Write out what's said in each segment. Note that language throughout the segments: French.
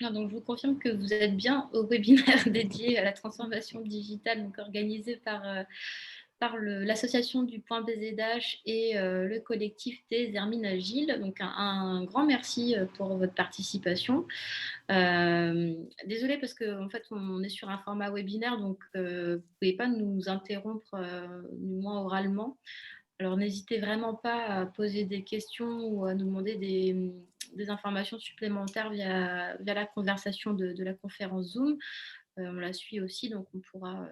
Ah, donc, je vous confirme que vous êtes bien au webinaire dédié à la transformation digitale, donc organisé par l'association du Point BZH et le collectif des Hermines Agiles. Donc, un grand merci pour votre participation. Désolée parce qu'en fait, on est sur un format webinaire, donc vous ne pouvez pas nous interrompre, du moins oralement. Alors, n'hésitez vraiment pas à poser des questions ou à nous demander des informations supplémentaires via la conversation de la conférence Zoom. On la suit aussi, donc on pourra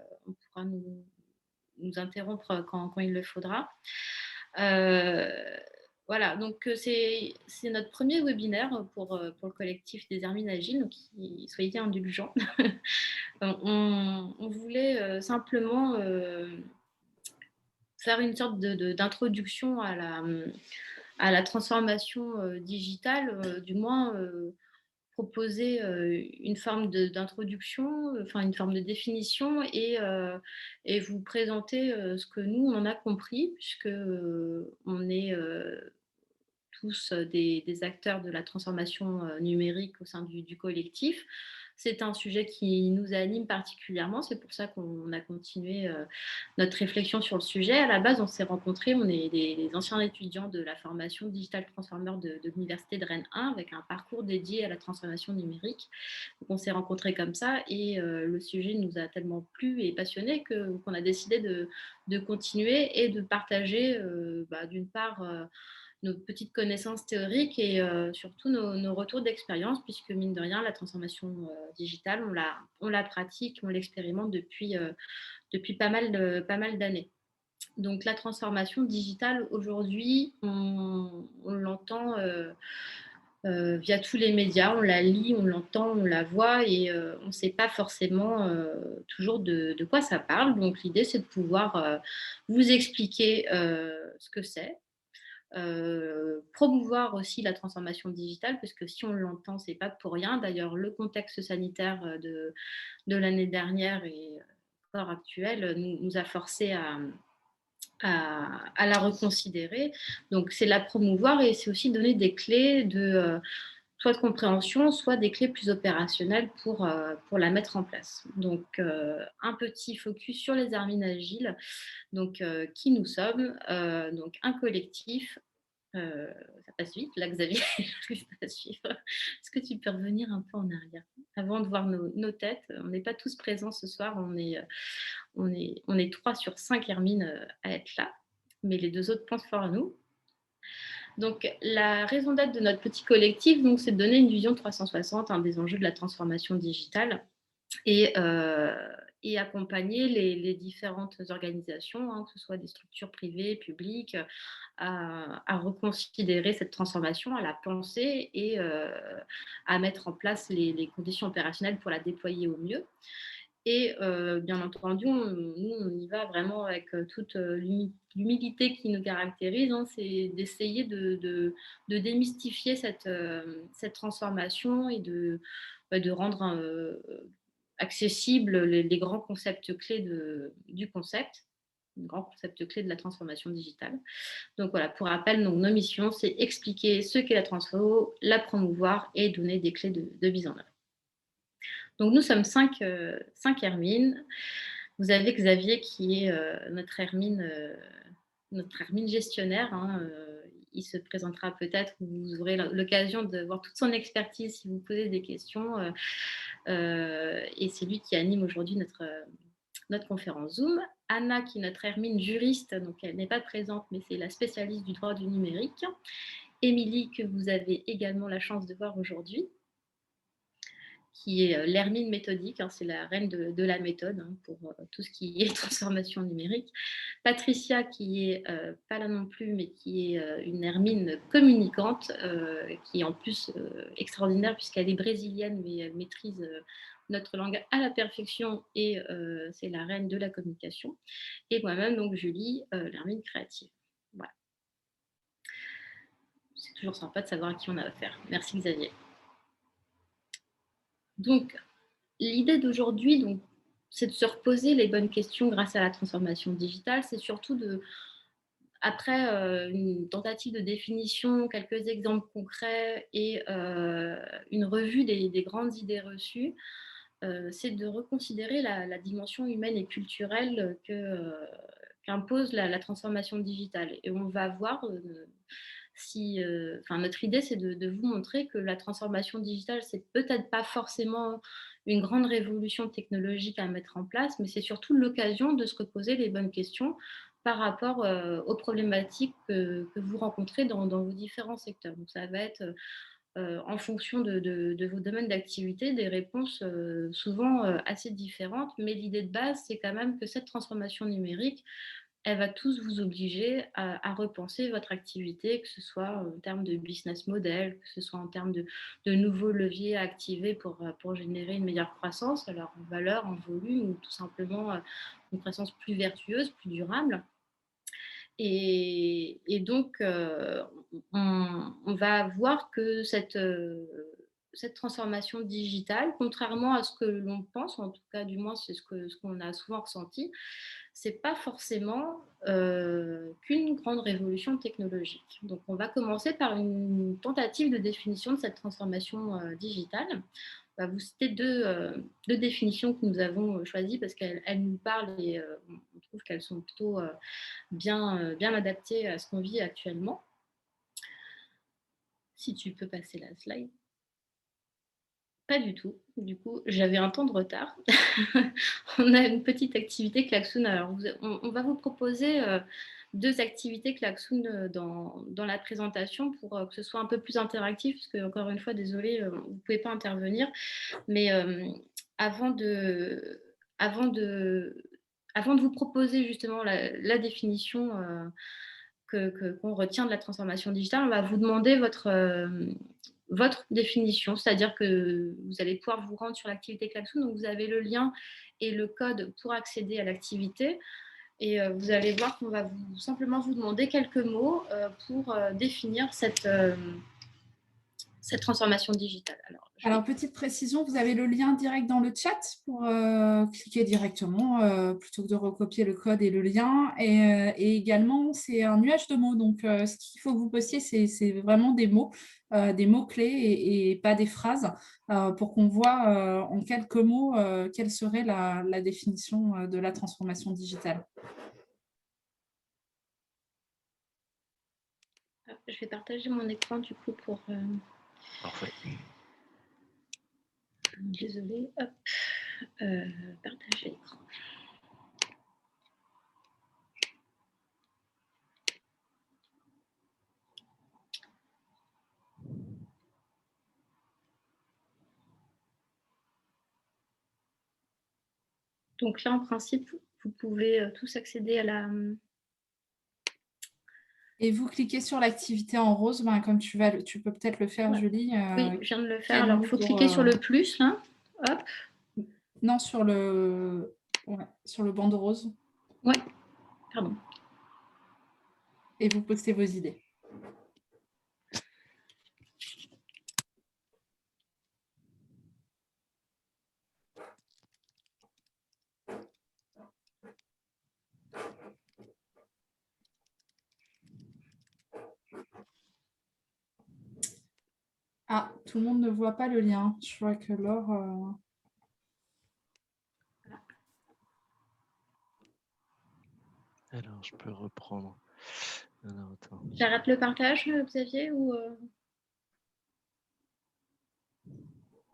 nous interrompre quand il le faudra. Voilà, donc c'est notre premier webinaire pour le collectif des Hermines Agiles, donc soyez indulgents. On voulait simplement faire une sorte d'introduction à la transformation digitale, du moins proposer une forme d'introduction, enfin une forme de définition et vous présenter ce que nous, on en a compris, puisque on est tous des acteurs de la transformation numérique au sein du collectif. C'est un sujet qui nous anime particulièrement, c'est pour ça qu'on a continué notre réflexion sur le sujet. À la base, on s'est rencontrés, on est des anciens étudiants de la formation Digital Transformer de l'Université de Rennes 1 avec un parcours dédié à la transformation numérique. Donc, on s'est rencontrés comme ça et le sujet nous a tellement plu et passionné qu'on a décidé de continuer et de partager d'une part nos petites connaissances théoriques et surtout nos retours d'expérience, puisque mine de rien, la transformation digitale, on la pratique, on l'expérimente depuis pas mal d'années. Donc la transformation digitale, aujourd'hui, on l'entend via tous les médias, on la lit, on l'entend, on la voit et on ne sait pas forcément toujours de quoi ça parle. Donc l'idée, c'est de pouvoir vous expliquer ce que c'est, promouvoir aussi la transformation digitale, parce que si on l'entend, c'est pas pour rien. D'ailleurs, le contexte sanitaire de l'année dernière et encore actuel nous a forcé à la reconsidérer. Donc, c'est la promouvoir et c'est aussi donner des clés soit de compréhension, soit des clés plus opérationnelles pour la mettre en place. Donc, un petit focus sur les Hermines Agiles. Donc, qui nous sommes, donc un collectif. Ça passe vite, là, Xavier, j'arrive pas à suivre. Est-ce que tu peux revenir un peu en arrière avant de voir nos têtes? On n'est pas tous présents ce soir, on est 3 sur 5 Hermines à être là, mais les deux autres pensent fort à nous. Donc, la raison d'être de notre petit collectif, donc, c'est de donner une vision 360 des enjeux de la transformation digitale et accompagner les différentes organisations, que ce soit des structures privées, publiques, à reconsidérer cette transformation, à la penser et à mettre en place les conditions opérationnelles pour la déployer au mieux. Et bien entendu, nous, on y va vraiment avec toute l'humilité qui nous caractérise, c'est d'essayer de démystifier cette transformation et de rendre accessibles les grands concepts clés du concept, les grands concepts clés de la transformation digitale. Donc voilà, pour rappel, nos missions, c'est expliquer ce qu'est la transfo, la promouvoir et donner des clés de mise en œuvre. Donc nous sommes 5 Hermines. Vous avez Xavier qui est notre Hermine gestionnaire. Il se présentera peut-être, vous aurez l'occasion de voir toute son expertise si vous posez des questions. Et c'est lui qui anime aujourd'hui notre conférence Zoom. Anna, qui est notre Hermine juriste, donc elle n'est pas présente, mais c'est la spécialiste du droit du numérique. Émilie, que vous avez également la chance de voir aujourd'hui, qui est l'Hermine méthodique, c'est la reine de la méthode pour tout ce qui est transformation numérique. Patricia, qui est pas là non plus, mais qui est une Hermine communicante, qui est en plus extraordinaire puisqu'elle est brésilienne, mais elle maîtrise notre langue à la perfection et c'est la reine de la communication. Et moi-même, donc Julie, l'Hermine créative. Voilà. C'est toujours sympa de savoir à qui on a affaire. Merci Xavier. Donc, l'idée d'aujourd'hui, c'est de se reposer les bonnes questions grâce à la transformation digitale. C'est surtout après une tentative de définition, quelques exemples concrets et une revue des grandes idées reçues, c'est de reconsidérer la dimension humaine et culturelle qu'impose la transformation digitale. Et on va voir si, notre idée, c'est de vous montrer que la transformation digitale, c'est peut-être pas forcément une grande révolution technologique à mettre en place, mais c'est surtout l'occasion de se reposer les bonnes questions par rapport aux problématiques que vous rencontrez dans vos différents secteurs. Donc, ça va être en fonction de vos domaines d'activité, des réponses souvent assez différentes. Mais l'idée de base, c'est quand même que cette transformation numérique, elle va tous vous obliger à repenser votre activité, que ce soit en termes de business model, que ce soit en termes de nouveaux leviers à activer pour générer une meilleure croissance, alors en valeur, en volume, ou tout simplement une croissance plus vertueuse, plus durable. Et donc, on va voir que cette transformation digitale, contrairement à ce que l'on pense, en tout cas, du moins, c'est ce qu'on a souvent ressenti, c'est pas forcément qu'une grande révolution technologique. Donc, on va commencer par une tentative de définition de cette transformation digitale. On va vous citer deux définitions que nous avons choisies parce qu'elles nous parlent et on trouve qu'elles sont plutôt bien adaptées à ce qu'on vit actuellement. Si tu peux passer la slide. Pas du tout. Du coup, j'avais un temps de retard. On a une petite activité Klaxoon. Alors, on va vous proposer deux activités Klaxoon dans la présentation pour que ce soit un peu plus interactif, parce que, encore une fois, désolée, vous ne pouvez pas intervenir. Mais avant de, avant de, avant de vous proposer justement la définition qu'on retient de la transformation digitale, on va vous demander votre définition, c'est-à-dire que vous allez pouvoir vous rendre sur l'activité Klaxoon, donc vous avez le lien et le code pour accéder à l'activité. Et vous allez voir qu'on va simplement vous demander quelques mots pour définir cette transformation digitale. Alors, petite précision, vous avez le lien direct dans le chat pour cliquer directement plutôt que de recopier le code et le lien. Et également, c'est un nuage de mots. Donc, ce qu'il faut que vous postiez, c'est vraiment des mots-clés et pas des phrases pour qu'on voit en quelques mots quelle serait la définition de la transformation digitale. Je vais partager mon écran du coup pour... Parfait. Désolée, hop, partager l'écran. Donc là, en principe, vous pouvez tous accéder à la... Et vous cliquez sur l'activité en rose, comme tu peux peut-être le faire, ouais. Julie. Oui, je viens de le faire. Alors, il faut cliquer sur le plus, là. Hop. Non, sur le bandeau rose. Ouais, pardon. Et vous postez vos idées. Ah, tout le monde ne voit pas le lien. Je vois que Laure... Alors, je peux reprendre. J'arrête le partage, Xavier, ou...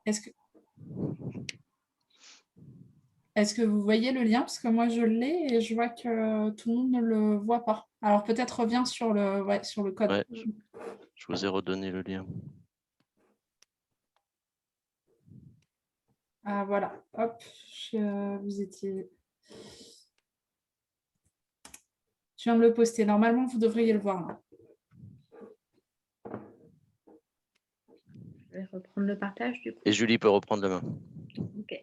Est-ce que vous voyez le lien? Parce que moi, je l'ai et je vois que tout le monde ne le voit pas. Alors, peut-être reviens sur le code. Ouais, je vous ai redonné le lien. Ah, voilà. Hop, vous étiez... Je viens de le poster. Normalement, vous devriez le voir là. Je vais reprendre le partage, du coup. Et Julie peut reprendre la main. Ok.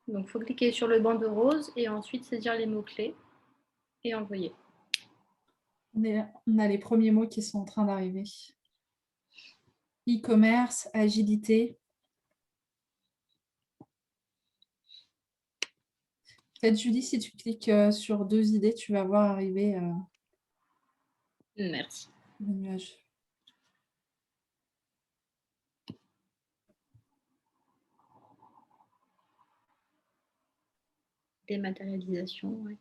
Donc, il faut cliquer sur le bandeau rose et ensuite saisir les mots-clés et envoyer. On a les premiers mots qui sont en train d'arriver. E-commerce, agilité. Peut-être Julie, si tu cliques sur 2 idées, tu vas voir arriver Merci. le nuage. Dématérialisation, ouais.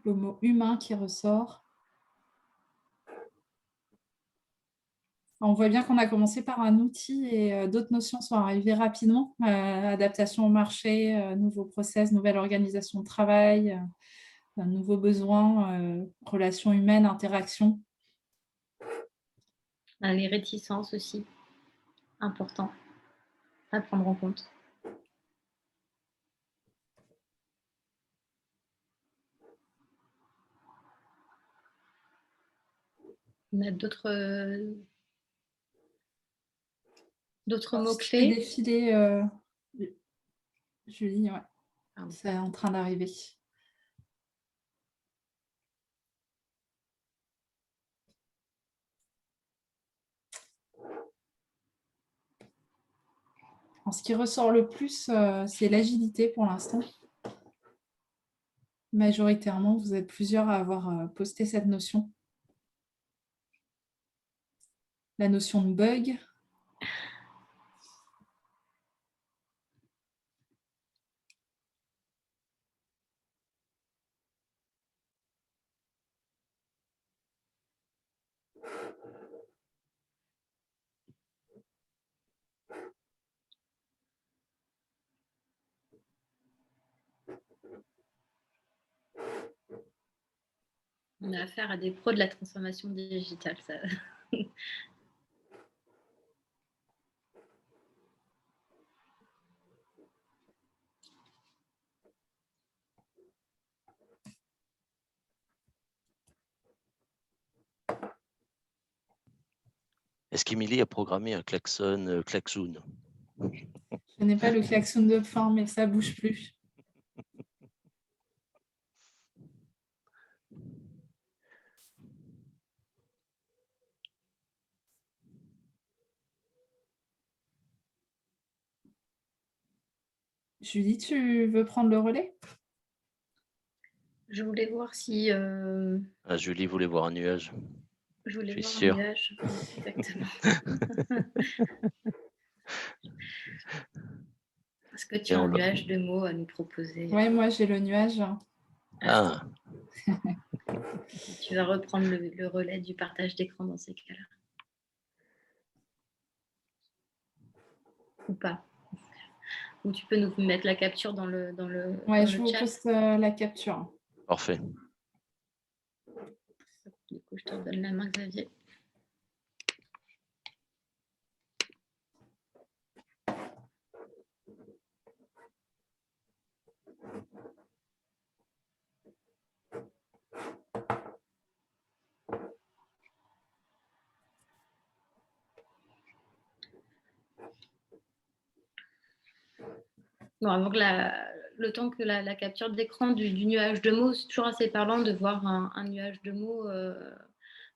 Le mot humain qui ressort. On voit bien qu'on a commencé par un outil et d'autres notions sont arrivées rapidement. Adaptation au marché, nouveaux process, nouvelle organisation de travail, nouveaux besoins, relations humaines, interactions. Les réticences aussi, important à prendre en compte. On a d'autres mots-clés. Défiler, Julie, ouais. Pardon. C'est en train d'arriver. Ce qui ressort le plus, c'est l'agilité pour l'instant. Majoritairement, vous êtes plusieurs à avoir posté cette notion. La notion de bug. On a affaire à des pros de la transformation digitale. Ça. Est-ce qu'Emilie a programmé un klaxon klaxoon? Je n'ai pas le klaxon de fin, mais ça ne bouge plus. Julie, tu veux prendre le relais? Je voulais voir si... Julie voulait voir un nuage. Je voulais Je suis voir sûr. un nuage, exactement. Est-ce que tu as un nuage de mots à nous proposer? Oui, moi j'ai le nuage. Ah, Tu vas reprendre le relais du partage d'écran dans ces cas-là. Ou pas. Ou tu peux nous mettre la capture dans le Je vous chat. poste la capture. parfait. Du coup, je te redonne la main, Xavier. Bon, avant que le temps que la capture d'écran du nuage de mots, c'est toujours assez parlant de voir un nuage de mots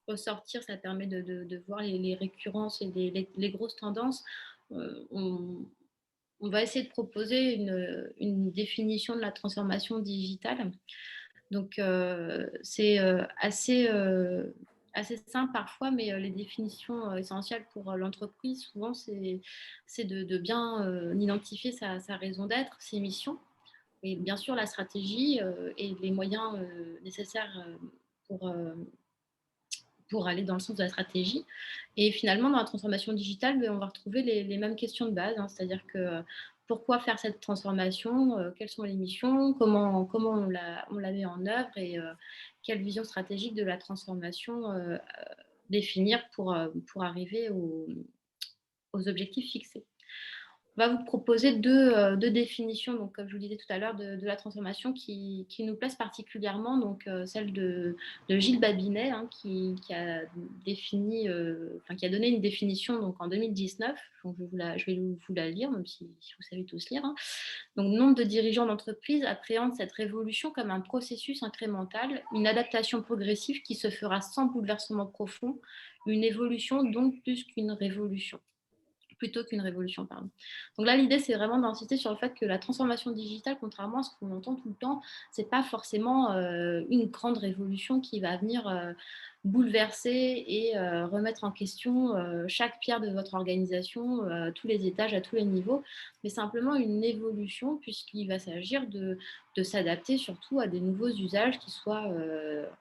ressortir. Ça permet de voir les récurrences et les grosses tendances. On va essayer de proposer une définition de la transformation digitale. Donc, c'est assez simple parfois, mais les définitions essentielles pour l'entreprise, souvent, c'est de bien identifier sa raison d'être, ses missions, et bien sûr la stratégie et les moyens nécessaires pour aller dans le sens de la stratégie. Et finalement, dans la transformation digitale, on va retrouver les mêmes questions de base, hein, c'est-à-dire que pourquoi faire cette transformation, quelles sont les missions, comment on la met en œuvre et quelle vision stratégique de la transformation définir pour arriver aux objectifs fixés. va vous proposer deux définitions, donc, comme je vous disais tout à l'heure, de la transformation qui nous plaisent particulièrement. Donc, celle de Gilles Babinet, hein, qui a défini, qui a donné une définition donc, en 2019. Donc, je vais vous la lire, même si vous savez tous lire. Hein. Donc, nombre de dirigeants d'entreprise appréhendent cette révolution comme un processus incrémental, une adaptation progressive qui se fera sans bouleversement profond, une évolution donc plus qu'une révolution. Plutôt qu'une révolution, pardon. Donc là, l'idée, c'est vraiment d'insister sur le fait que la transformation digitale, contrairement à ce qu'on entend tout le temps, c'est pas forcément une grande révolution qui va venir bouleverser et remettre en question chaque pierre de votre organisation, tous les étages, à tous les niveaux, mais simplement une évolution puisqu'il va s'agir de s'adapter surtout à des nouveaux usages qui soient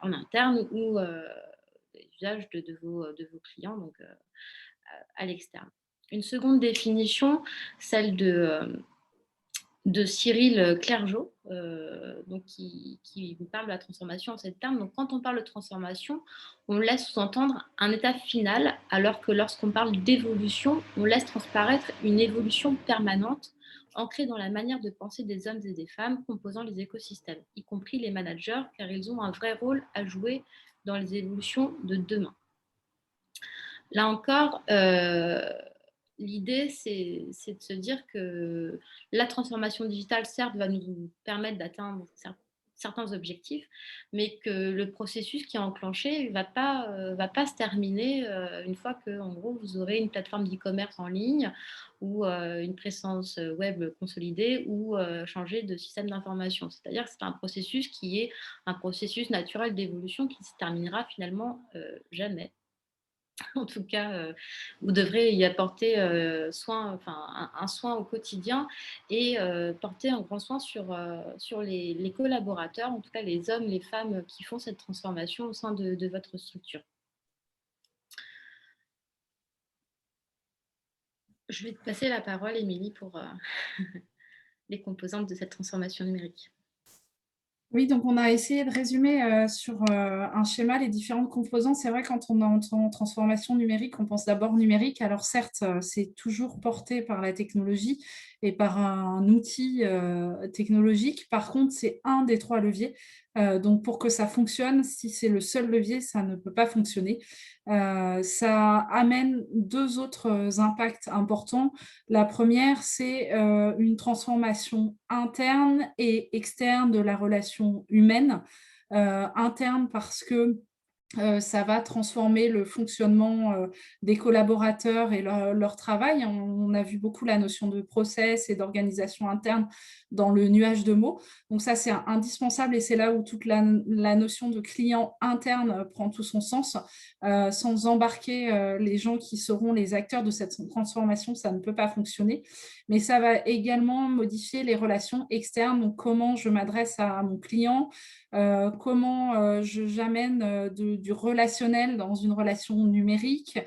en interne ou des usages de vos clients, donc à l'externe. Une seconde définition, celle de Cyril Clergeau, donc qui parle de la transformation en ces termes. Donc, quand on parle de transformation, on laisse sous-entendre un état final, alors que lorsqu'on parle d'évolution, on laisse transparaître une évolution permanente, ancrée dans la manière de penser des hommes et des femmes composant les écosystèmes, y compris les managers, car ils ont un vrai rôle à jouer dans les évolutions de demain. Là encore, l'idée, c'est de se dire que la transformation digitale, certes, va nous permettre d'atteindre certains objectifs, mais que le processus qui est enclenché ne va pas se terminer une fois que, en gros, vous aurez une plateforme d'e-commerce en ligne ou une présence web consolidée ou changer de système d'information. C'est-à-dire que c'est un processus qui est un processus naturel d'évolution qui ne se terminera finalement jamais. En tout cas, vous devrez y apporter un soin au quotidien et porter un grand soin sur les collaborateurs, en tout cas les hommes, les femmes qui font cette transformation au sein de votre structure. Je vais te passer la parole, Émilie, pour les composantes de cette transformation numérique. Oui, donc on a essayé de résumer sur un schéma les différentes composantes. C'est vrai, quand on entend transformation numérique, on pense d'abord numérique. Alors certes, c'est toujours porté par la technologie et par un outil technologique. Par contre, c'est un des 3 leviers. Donc pour que ça fonctionne, si c'est le seul levier, ça ne peut pas fonctionner. Ça amène 2 autres impacts importants. La première, c'est une transformation interne et externe de la relation humaine. Interne parce que ça va transformer le fonctionnement des collaborateurs et leur travail. On a vu beaucoup la notion de process et d'organisation interne dans le nuage de mots. Donc ça, c'est indispensable et c'est là où toute la notion de client interne prend tout son sens. Sans embarquer les gens qui seront les acteurs de cette transformation, ça ne peut pas fonctionner. Mais ça va également modifier les relations externes. Donc comment je m'adresse à mon client, comment j'amène du relationnel dans une relation numérique,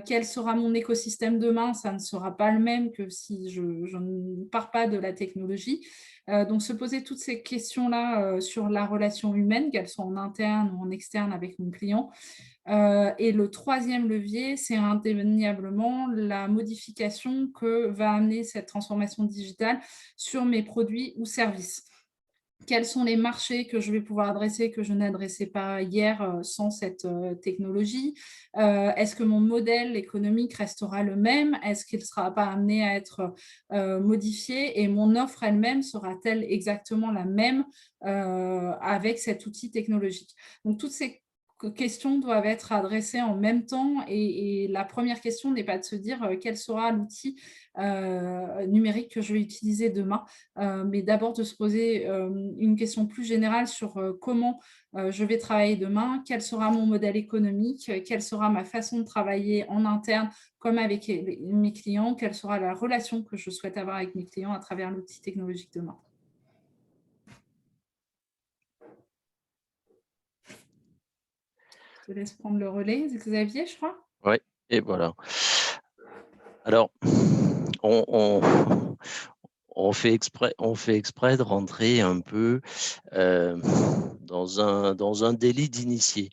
quel sera mon écosystème demain, ça ne sera pas le même que si je ne pars pas de la technologie. Donc se poser toutes ces questions-là sur la relation humaine, qu'elles soient en interne ou en externe avec mon client. Et le troisième levier, c'est indéniablement la modification que va amener cette transformation digitale sur mes produits ou services. Quels sont les marchés que je vais pouvoir adresser que je n'adressais pas hier sans cette technologie? Est-ce que mon modèle économique restera le même? Est-ce qu'il ne sera pas amené à être modifié? Et mon offre elle-même sera-t-elle exactement la même avec cet outil technologique? Donc, toutes ces questions doivent être adressées en même temps et la première question n'est pas de se dire quel sera l'outil numérique que je vais utiliser demain, mais d'abord de se poser une question plus générale sur comment je vais travailler demain, quel sera mon modèle économique, quelle sera ma façon de travailler en interne comme avec mes clients, quelle sera la relation que je souhaite avoir avec mes clients à travers l'outil technologique demain. Je te laisse prendre le relais, Xavier, je crois. Oui, et voilà. Alors, on, on fait exprès de rentrer un peu dans un délit d'initié.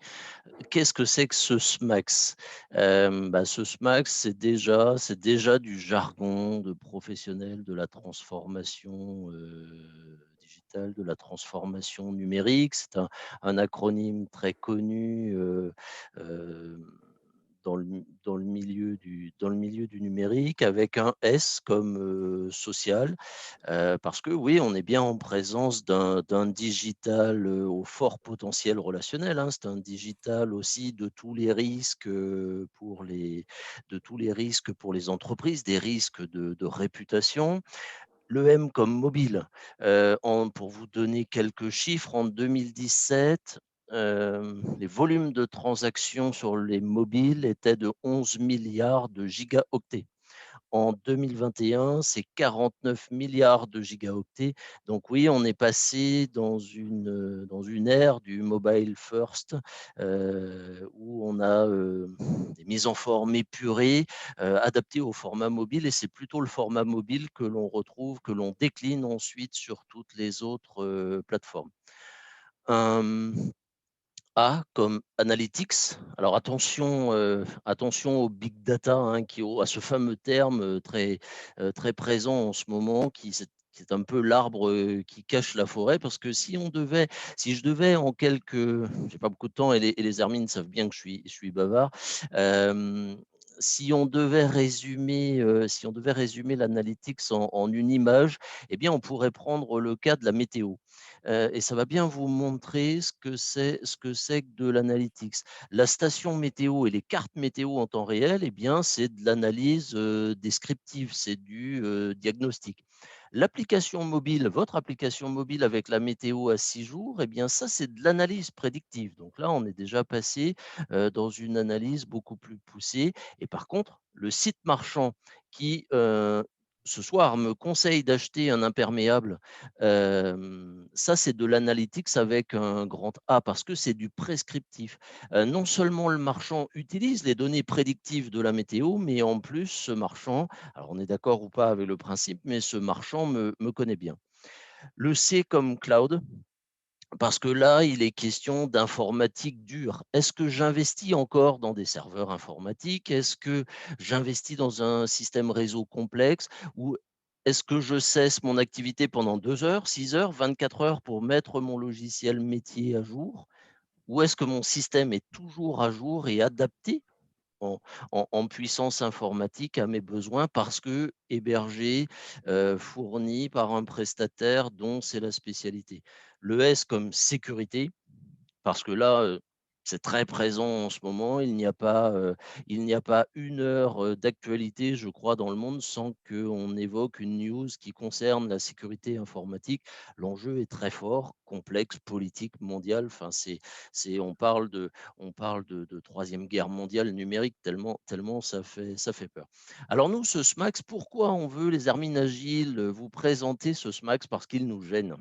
qu'est-ce que c'est que ce SMAX? Ce SMAX, c'est déjà du jargon de professionnels de la transformation digitale, de la transformation numérique. C'est un acronyme très connu euh, dans le milieu du numérique, avec un S comme social. Parce que oui, on est bien en présence d'un digital au fort potentiel relationnel, hein. C'est un digital aussi de tous les risques pour les entreprises, des risques de réputation. Le M comme mobile. Pour vous donner quelques chiffres, en 2017, les volumes de transactions sur les mobiles étaient de 11 milliards de gigaoctets. En 2021, c'est 49 milliards de gigaoctets. Donc oui, on est passé dans une ère du mobile first, où on a des mises en forme épurées, adaptées au format mobile. Et c'est plutôt le format mobile que l'on retrouve, que l'on décline ensuite sur toutes les autres plateformes. A comme analytics. Alors attention au big data, hein, à ce fameux terme très présent en ce moment, qui est un peu l'arbre qui cache la forêt, parce que si je devais en j'ai pas beaucoup de temps, et les Hermines savent bien que je suis bavard. euh, si on devait résumer l'analytics en une image, eh bien, on pourrait prendre le cas de la météo. Et ça va bien vous montrer ce que c'est que de l'analytics. La station météo et les cartes météo en temps réel, eh bien, c'est de l'analyse descriptive, c'est du diagnostic. L'application mobile, votre application mobile avec la météo à 6 jours, eh bien, ça, c'est de l'analyse prédictive. Donc là, on est déjà passé dans une analyse beaucoup plus poussée. Et par contre, le site marchand qui, ce soir, me conseille d'acheter un imperméable, ça, c'est de l'analytics avec un grand A, parce que c'est du prescriptif. Non seulement le marchand utilise les données prédictives de la météo, mais en plus, ce marchand, alors on est d'accord ou pas avec le principe, mais ce marchand me connaît bien. Le C comme cloud, parce que là, il est question d'informatique dure. Est-ce que j'investis encore dans des serveurs informatiques? Est-ce que j'investis dans un système réseau complexe? Ou est-ce que je cesse mon activité pendant 2 heures, 6 heures, 24 heures pour mettre mon logiciel métier à jour? Ou est-ce que mon système est toujours à jour et adapté en, en puissance informatique à mes besoins, parce que hébergé, fourni par un prestataire dont c'est la spécialité? Le S comme sécurité, parce que là, c'est très présent en ce moment. Il n'y a pas une heure d'actualité, je crois, dans le monde sans qu'on évoque une news qui concerne la sécurité informatique. L'enjeu est très fort, complexe, politique, mondial. Enfin, on parle de troisième guerre mondiale numérique, tellement ça fait peur. Alors nous, ce SMAX, pourquoi on veut, les Hermines Agiles, vous présenter ce SMAX? Parce qu'il nous gêne.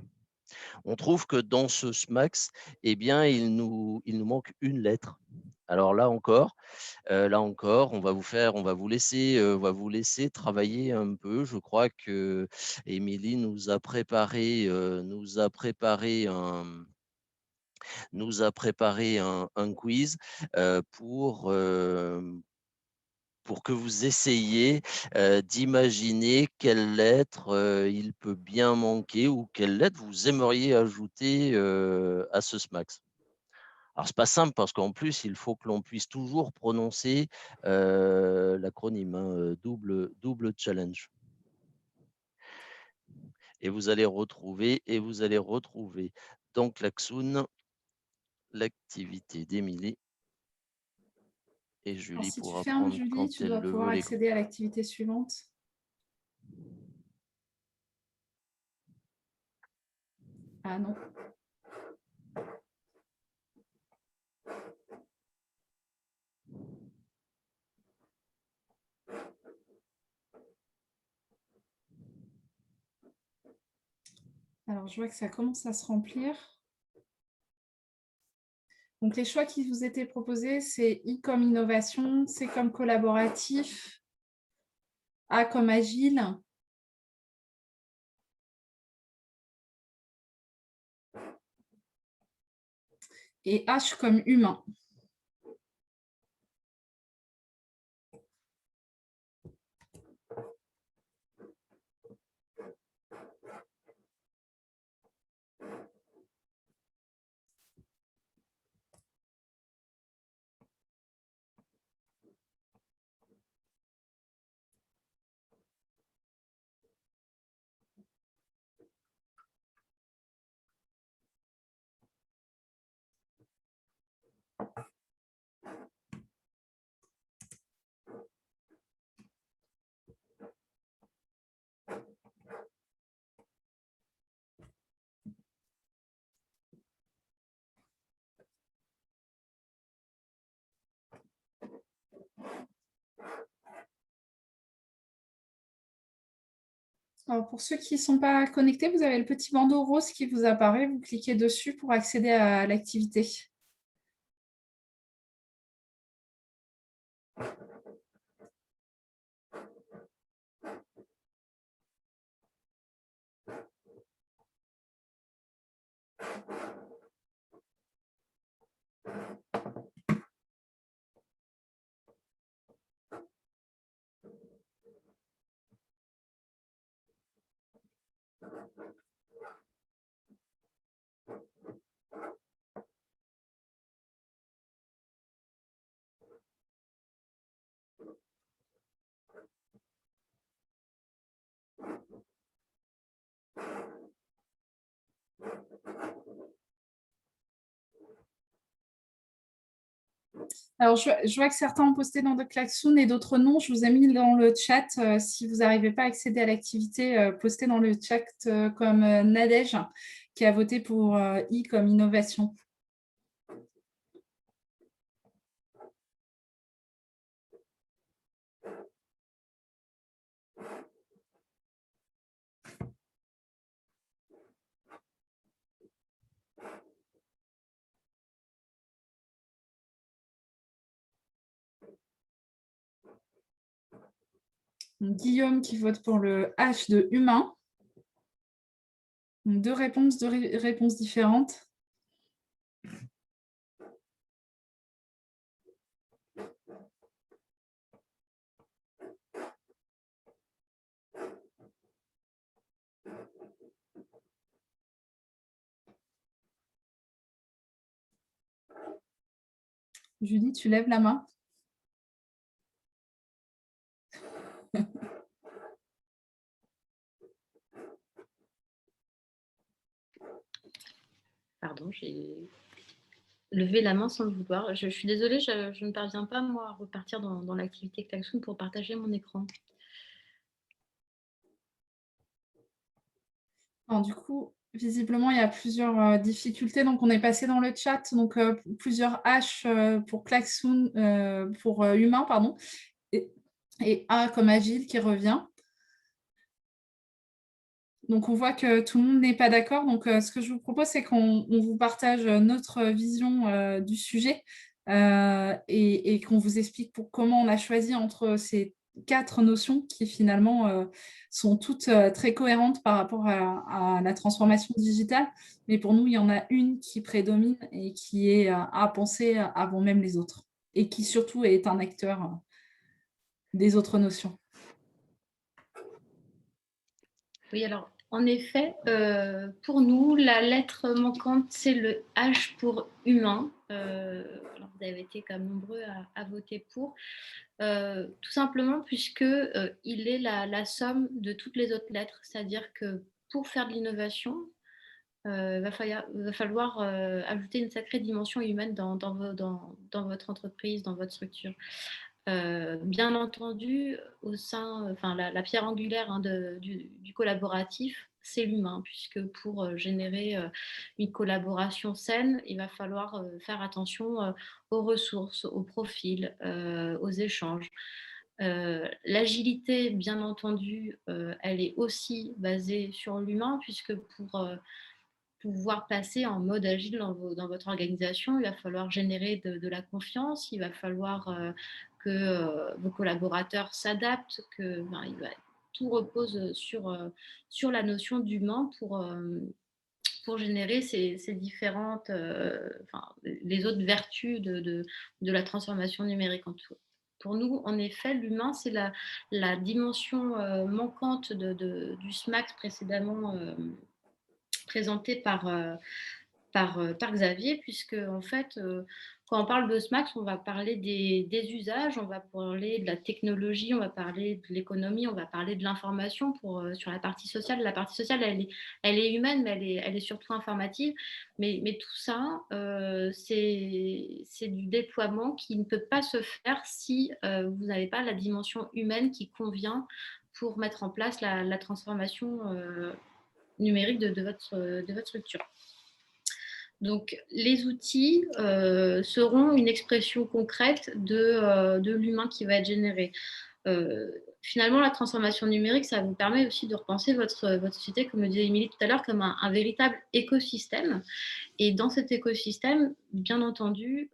On trouve que dans ce SMAX, eh bien, il nous manque une lettre. Alors là encore, on va vous laisser travailler un peu. Je crois que Émilie nous a préparé un quiz pour que vous essayiez d'imaginer quelle lettre il peut bien manquer, ou quelle lettre vous aimeriez ajouter à ce SMAX. Alors, ce n'est pas simple, parce qu'en plus, il faut que l'on puisse toujours prononcer l'acronyme, hein, double challenge. Et vous allez retrouver dans Klaxoon l'activité d'Émilie. Et Alors, Julie si tu pourra fermes, prendre Julie, quand tu elle dois le pouvoir veut l'écran. accéder à l'activité suivante. Ah non. Alors, je vois que ça commence à se remplir. Donc, les choix qui vous étaient proposés, c'est I comme innovation, C comme collaboratif, A comme agile, et H comme humain. Alors, pour ceux qui ne sont pas connectés, vous avez le petit bandeau rose qui vous apparaît. Vous cliquez dessus pour accéder à l'activité. Alors, je vois que certains ont posté dans de Klaxoon et d'autres non. Je vous ai mis dans le chat. Si vous n'arrivez pas à accéder à l'activité, postez dans le chat comme Nadège, qui a voté pour I comme innovation. Guillaume qui vote pour le H de humain. Deux réponses différentes. Julie, tu lèves la main. Pardon, j'ai levé la main sans le vouloir. Je suis désolée, je ne parviens pas, moi, à repartir dans l'activité Klaxoon pour partager mon écran. Alors, du coup, visiblement, il y a plusieurs difficultés. Donc, on est passé dans le chat. Donc, plusieurs H pour Klaxoon, pour humain, pardon. Et A comme agile qui revient. Donc, on voit que tout le monde n'est pas d'accord. Donc, ce que je vous propose, c'est qu'on vous partage notre vision du sujet et qu'on vous explique comment on a choisi entre ces 4 notions qui, finalement, sont toutes très cohérentes par rapport à la transformation digitale. Mais pour nous, il y en a une qui prédomine et qui est à penser avant même les autres. Et qui, surtout, est un acteur des autres notions. Oui, alors, en effet, pour nous, la lettre manquante, c'est le H pour humain. Alors, vous avez été quand même nombreux à voter pour. Tout simplement puisque il est la somme de toutes les autres lettres. C'est-à-dire que pour faire de l'innovation, il va falloir ajouter une sacrée dimension humaine dans votre entreprise, dans votre structure. Bien entendu, la pierre angulaire du collaboratif, c'est l'humain, puisque pour générer une collaboration saine, il va falloir faire attention aux ressources, aux profils, aux échanges. L'agilité, bien entendu, elle est aussi basée sur l'humain, puisque pour pouvoir passer en mode agile dans votre organisation, il va falloir générer de la confiance, il va falloir que vos collaborateurs s'adaptent, tout repose sur la notion d'humain pour générer ces différentes, les autres vertus de la transformation numérique. Pour nous, en effet, l'humain, c'est la dimension manquante du SMAX précédemment présenté par Xavier, puisque en fait, quand on parle de SMAX, on va parler des usages, on va parler de la technologie, on va parler de l'économie, on va parler de l'information sur la partie sociale. La partie sociale, elle est humaine, mais elle est surtout informative. Mais tout ça, c'est du déploiement qui ne peut pas se faire si vous n'avez pas la dimension humaine qui convient pour mettre en place la transformation numérique de votre structure. Donc, les outils seront une expression concrète de l'humain qui va être généré. Finalement, la transformation numérique, ça vous permet aussi de repenser votre société, comme le disait Émilie tout à l'heure, comme un véritable écosystème. Et dans cet écosystème, bien entendu,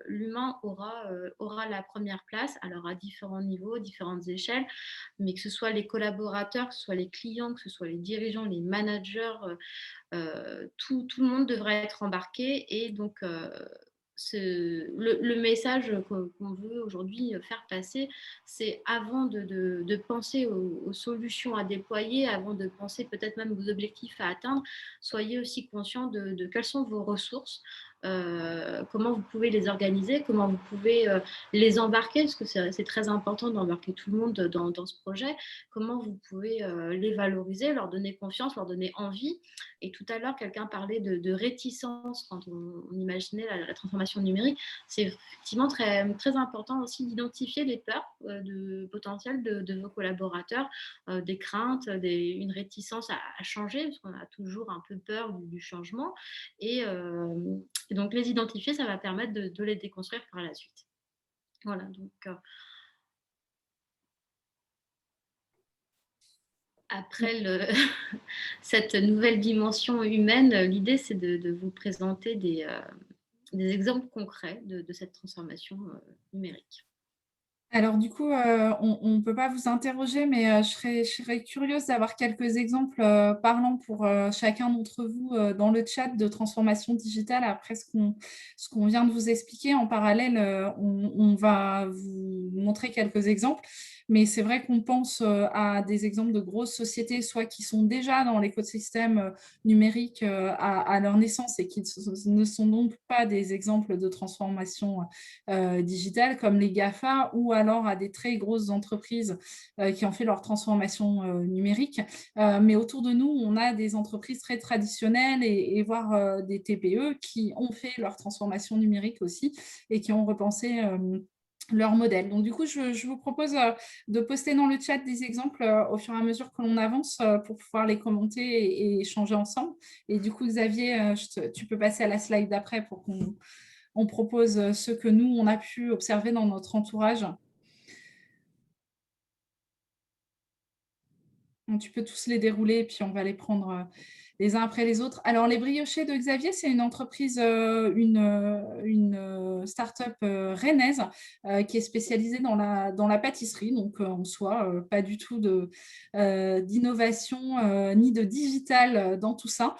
l'humain aura la première place, alors à différents niveaux, différentes échelles, mais que ce soit les collaborateurs, que ce soit les clients, que ce soit les dirigeants, les managers, tout le monde devrait être embarqué. Et donc, le message qu'on veut aujourd'hui faire passer, c'est avant de penser aux solutions à déployer, avant de penser peut-être même aux objectifs à atteindre, soyez aussi conscients de quelles sont vos ressources, comment vous pouvez les organiser, comment vous pouvez les embarquer, parce que c'est très important d'embarquer tout le monde dans ce projet, comment vous pouvez les valoriser, leur donner confiance, leur donner envie. Et tout à l'heure, quelqu'un parlait de réticence quand on imaginait la transformation numérique. C'est effectivement très, très important aussi d'identifier les peurs potentielles de vos collaborateurs, des craintes, une réticence à changer, parce qu'on a toujours un peu peur du changement. Et donc, les identifier, ça va permettre de les déconstruire par la suite. Voilà, donc après cette nouvelle dimension humaine, l'idée, c'est de vous présenter des exemples concrets de cette transformation numérique. Alors du coup, on ne peut pas vous interroger, mais je serais curieuse d'avoir quelques exemples parlants pour chacun d'entre vous dans le chat de transformation digitale après ce qu'on vient de vous expliquer. En parallèle, on va vous montrer quelques exemples, mais c'est vrai qu'on pense à des exemples de grosses sociétés, soit qui sont déjà dans l'écosystème numérique à leur naissance et qui ne sont donc pas des exemples de transformation digitale comme les GAFA, ou alors à des très grosses entreprises qui ont fait leur transformation numérique. Mais autour de nous, on a des entreprises très traditionnelles et voire des TPE qui ont fait leur transformation numérique aussi et qui ont repensé leur modèle. Donc, du coup, je vous propose de poster dans le chat des exemples au fur et à mesure que l'on avance pour pouvoir les commenter et échanger ensemble. Et du coup, Xavier, tu peux passer à la slide d'après pour qu'on propose ce que nous, on a pu observer dans notre entourage. Donc, tu peux tous les dérouler et puis on va les prendre les uns après les autres. Alors, les briochets de Xavier, c'est une entreprise, une start-up rennaise qui est spécialisée dans la pâtisserie. Donc, en soi, pas du tout d'innovation ni de digital dans tout ça.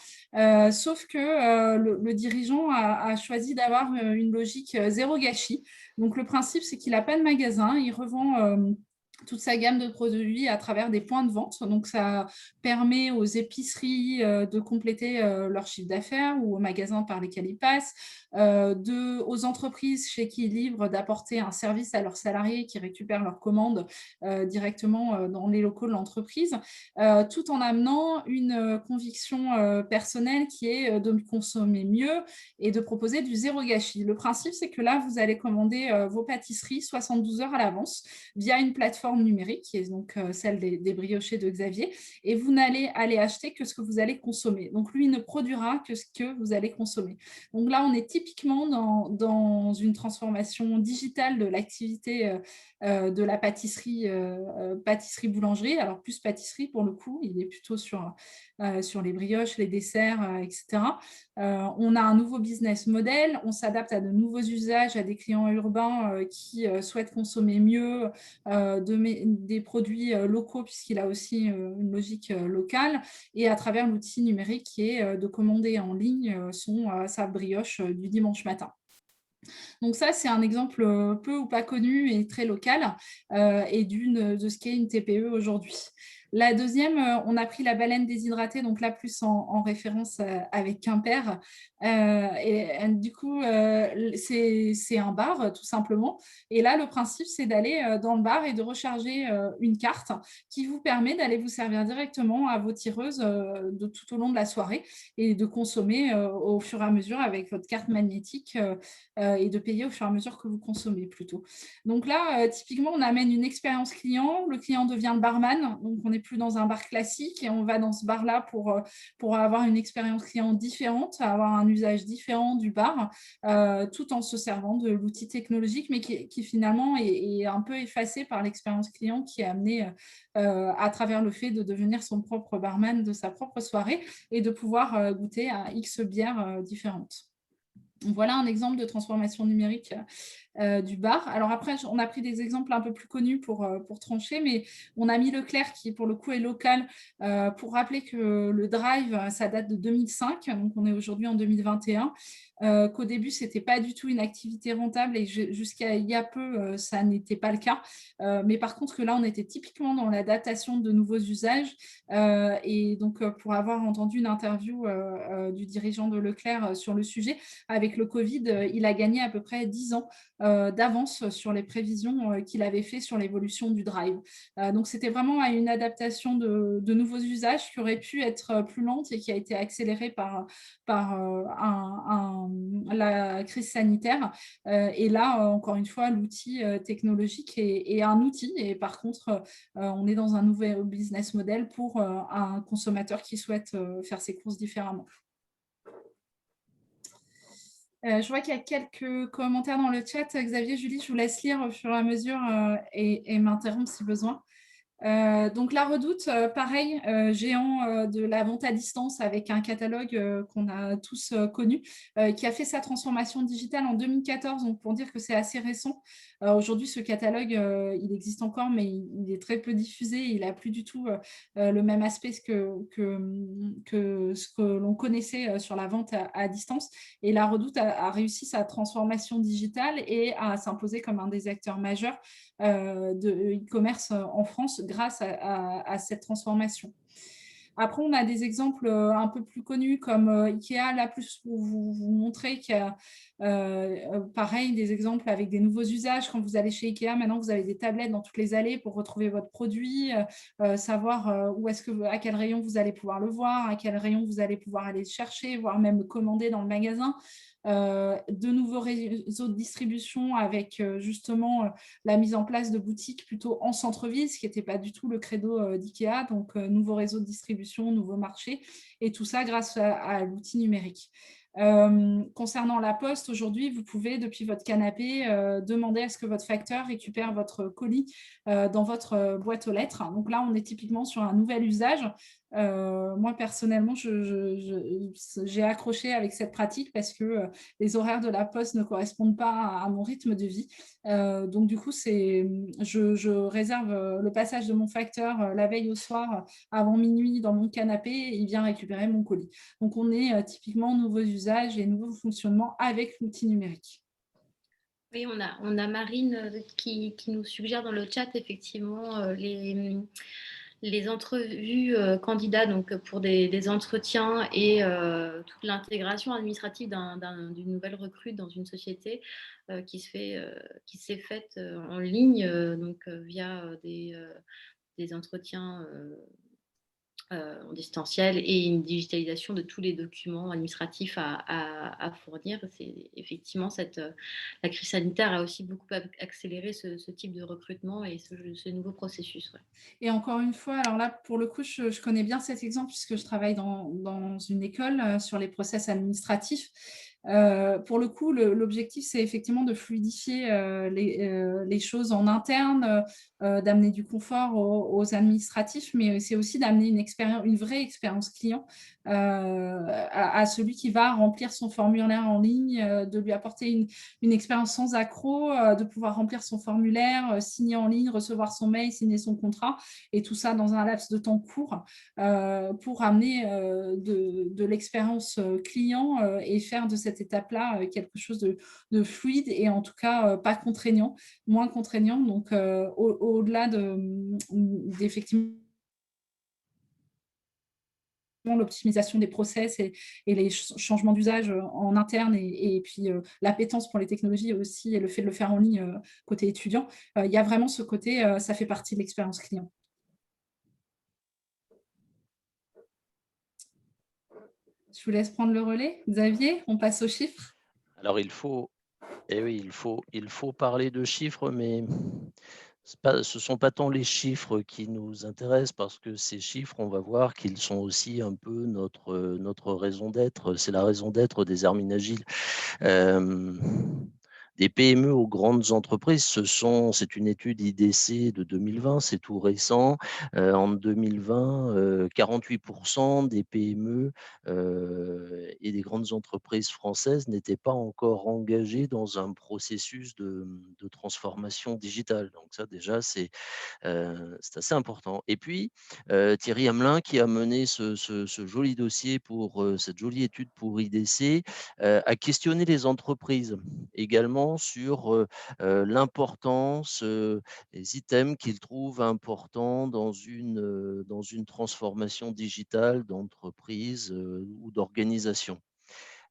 Sauf que le dirigeant a choisi d'avoir une logique zéro gâchis. Donc, le principe, c'est qu'il n'a pas de magasin. Il revend toute sa gamme de produits à travers des points de vente. Donc, ça permet aux épiceries de compléter leur chiffre d'affaires ou aux magasins par lesquels ils passent, aux entreprises chez qui ils livrent d'apporter un service à leurs salariés qui récupèrent leurs commandes directement dans les locaux de l'entreprise, tout en amenant une conviction personnelle qui est de consommer mieux et de proposer du zéro gâchis. Le principe, c'est que là, vous allez commander vos pâtisseries 72 heures à l'avance via une plateforme numérique, qui est donc celle des briochets de Xavier, et vous n'allez aller acheter que ce que vous allez consommer. Donc, lui ne produira que ce que vous allez consommer. Donc là, on est typiquement dans une transformation digitale de l'activité de la pâtisserie-boulangerie. Alors, plus pâtisserie pour le coup, il est plutôt sur les brioches, les desserts, etc. On a un nouveau business model, on s'adapte à de nouveaux usages, à des clients urbains qui souhaitent consommer mieux des produits locaux, puisqu'il a aussi une logique locale, et à travers l'outil numérique qui est de commander en ligne sa brioche du dimanche matin. Donc ça, c'est un exemple peu ou pas connu et très local et de ce qu'est une TPE aujourd'hui. La deuxième, on a pris la baleine déshydratée, donc là, plus en référence avec Quimper. Du coup, c'est un bar, tout simplement. Et là, le principe, c'est d'aller dans le bar et de recharger une carte qui vous permet d'aller vous servir directement à vos tireuses tout au long de la soirée et de consommer au fur et à mesure avec votre carte magnétique et de payer au fur et à mesure que vous consommez plutôt. Donc là, typiquement, on amène une expérience client. Le client devient le barman. Donc, on n'est plus dans un bar classique et on va dans ce bar-là pour avoir une expérience client différente, avoir un usage différent du bar, tout en se servant de l'outil technologique, mais qui finalement est un peu effacé par l'expérience client qui est amenée à travers le fait de devenir son propre barman de sa propre soirée et de pouvoir goûter à X bières différentes. Voilà un exemple de transformation numérique du bar. Alors après, on a pris des exemples un peu plus connus pour trancher, mais on a mis Leclerc qui, pour le coup, est local pour rappeler que le drive, ça date de 2005, donc on est aujourd'hui en 2021, qu'au début, ce n'était pas du tout une activité rentable et jusqu'à il y a peu, ça n'était pas le cas. Mais par contre, que là, on était typiquement dans l'adaptation de nouveaux usages. Et donc, pour avoir entendu une interview du dirigeant de Leclerc sur le sujet, avec le Covid, il a gagné à peu près 10 ans d'avance sur les prévisions qu'il avait fait sur l'évolution du drive. Donc, c'était vraiment une adaptation de nouveaux usages qui aurait pu être plus lente et qui a été accélérée par la crise sanitaire. Et là, encore une fois, l'outil technologique est un outil. Et par contre, on est dans un nouvel business model pour un consommateur qui souhaite faire ses courses différemment. Je vois qu'il y a quelques commentaires dans le chat. Xavier, Julie, je vous laisse lire au fur et à mesure et m'interrompre si besoin. Donc la Redoute, pareil, géant de la vente à distance avec un catalogue qu'on a tous connu, qui a fait sa transformation digitale en 2014, donc pour dire que c'est assez récent. Aujourd'hui, ce catalogue, il existe encore, mais il est très peu diffusé. Il n'a plus du tout le même aspect que ce que l'on connaissait sur la vente à distance. Et la Redoute a réussi sa transformation digitale et a s'imposer comme un des acteurs majeurs de e-commerce en France grâce à cette transformation. Après, on a des exemples un peu plus connus comme Ikea, là plus pour vous montrer qu'il y a pareil, des exemples avec des nouveaux usages. Quand vous allez chez Ikea, maintenant vous avez des tablettes dans toutes les allées pour retrouver votre produit, savoir où est-ce que, à quel rayon vous allez pouvoir le voir, à quel rayon vous allez pouvoir aller le chercher, voire même le commander dans le magasin. De nouveaux réseaux de distribution avec justement la mise en place de boutiques plutôt en centre-ville, ce qui n'était pas du tout le credo d'IKEA, donc nouveau réseau de distribution, nouveau marché, et tout ça grâce à l'outil numérique. Concernant la poste, aujourd'hui, vous pouvez, depuis votre canapé, demander à ce que votre facteur récupère votre colis dans votre boîte aux lettres. Donc là, on est typiquement sur un nouvel usage. Moi, personnellement, j'ai accroché avec cette pratique parce que les horaires de la poste ne correspondent pas à mon rythme de vie. Donc, du coup, je réserve le passage de mon facteur la veille au soir, avant minuit, dans mon canapé, et il vient récupérer mon colis. Donc, on est typiquement nouveaux usages et nouveaux fonctionnements avec l'outil numérique. Oui, on a Marine qui nous suggère dans le chat effectivement les entrevues candidats donc pour des entretiens et toute l'intégration administrative d'une nouvelle recrue dans une société qui s'est faite en ligne donc via des entretiens en distanciel et une digitalisation de tous les documents administratifs à fournir. C'est effectivement la crise sanitaire a aussi beaucoup accéléré ce type de recrutement et ce nouveau processus. Ouais. Et encore une fois, alors là, pour le coup, je connais bien cet exemple puisque je travaille dans une école sur les process administratifs. Pour le coup, l'objectif, c'est effectivement de fluidifier les choses en interne, d'amener du confort aux administratifs, mais c'est aussi d'amener une vraie expérience client à celui qui va remplir son formulaire en ligne, de lui apporter une expérience sans accroc, de pouvoir remplir son formulaire, signer en ligne, recevoir son mail, signer son contrat, et tout ça dans un laps de temps court pour amener de l'expérience client et faire de cette étape-là quelque chose de fluide et en tout cas pas contraignant, moins contraignant. Donc, au-delà d'effectivement l'optimisation des process et les changements d'usage en interne et puis l'appétence pour les technologies aussi et le fait de le faire en ligne côté étudiant, il y a vraiment ce côté, ça fait partie de l'expérience client. Je vous laisse prendre le relais. Xavier, on passe aux chiffres. Alors oui, il faut parler de chiffres, mais ce ne sont pas tant les chiffres qui nous intéressent parce que ces chiffres, on va voir qu'ils sont aussi un peu notre raison d'être. C'est la raison d'être des Hermines Agiles. Des PME aux grandes entreprises, c'est une étude IDC de 2020, c'est tout récent. En 2020, 48% des PME et des grandes entreprises françaises n'étaient pas encore engagées dans un processus de transformation digitale. Donc ça, déjà, c'est assez important. Et puis, Thierry Hamelin, qui a mené ce joli dossier cette jolie étude pour IDC, a questionné les entreprises également sur l'importance, les items qu'il trouve importants dans une transformation digitale d'entreprise ou d'organisation.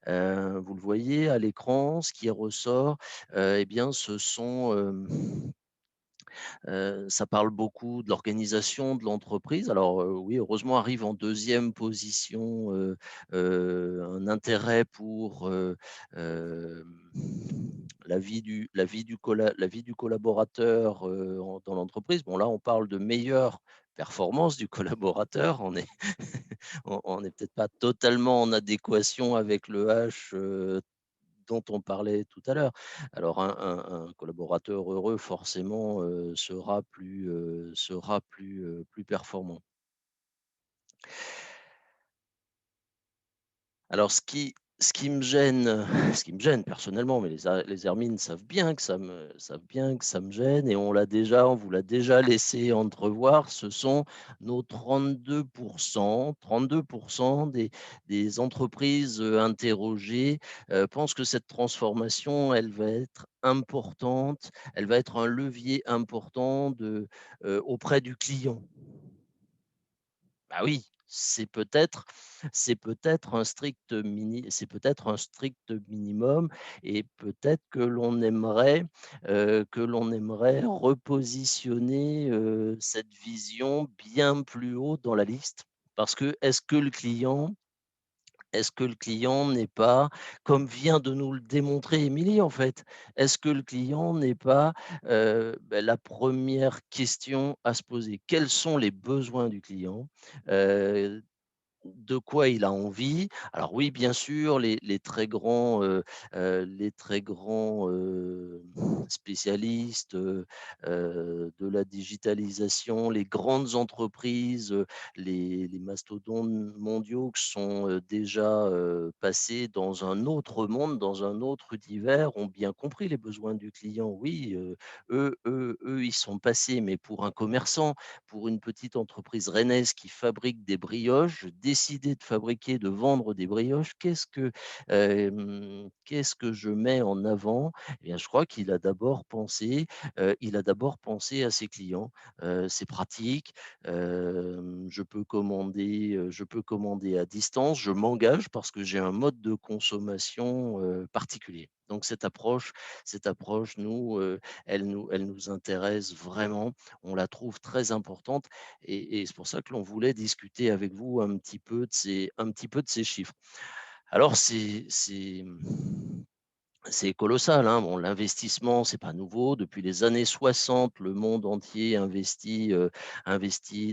Vous le voyez à l'écran, ce qui ressort, eh bien, ça parle beaucoup de l'organisation de l'entreprise. Alors oui, heureusement arrive en deuxième position un intérêt pour la vie du collaborateur dans l'entreprise. Bon, là, on parle de meilleure performance du collaborateur. On n'est peut-être pas totalement en adéquation avec le H dont on parlait tout à l'heure. Alors un collaborateur heureux forcément plus performant. Alors ce qui me gêne personnellement, mais les Hermines savent bien que ça me gêne et on vous l'a déjà laissé entrevoir, ce sont nos 32% des entreprises interrogées pensent que cette transformation, elle va être importante, elle va être un levier important auprès du client. Bah oui, c'est peut-être un strict minimum et peut-être que l'on aimerait repositionner, cette vision bien plus haut dans la liste. Parce que est-ce que le client n'est pas, comme vient de nous le démontrer Émilie en fait, est-ce que le client n'est pas la première question à se poser? Quels sont les besoins du client? Euh, de quoi il a envie. Alors oui, bien sûr, les très grands spécialistes de la digitalisation, les grandes entreprises, les mastodontes mondiaux qui sont déjà passés dans un autre monde, dans un autre univers, ont bien compris les besoins du client. Oui, eux, ils sont passés, mais pour un commerçant, pour une petite entreprise rennaise qui fabrique des brioches, décider de fabriquer, de vendre des brioches, qu'est-ce que je mets en avant? Eh bien, je crois il a d'abord pensé à ses clients. C'est pratique, je peux commander à distance, je m'engage parce que j'ai un mode de consommation particulier. Donc cette approche elle nous intéresse vraiment, on la trouve très importante et c'est pour ça que l'on voulait discuter avec vous un petit peu de ces chiffres. Alors c'est colossal, hein. Bon, l'investissement, c'est pas nouveau. Depuis les années 60, le monde entier investit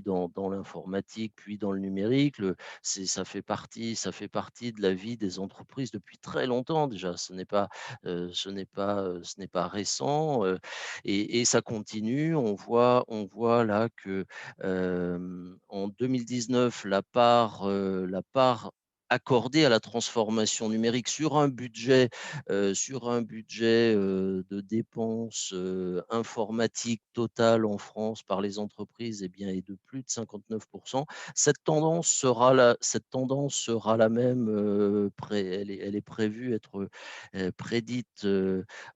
dans l'informatique, puis dans le numérique. Ça fait partie de la vie des entreprises depuis très longtemps déjà. Ce n'est pas récent et ça continue. On voit là que en 2019, la part accordée à la transformation numérique sur un budget de dépenses informatiques totales en France par les entreprises eh bien, est de plus de 59%. Cette tendance sera la même, elle est prévue être prédite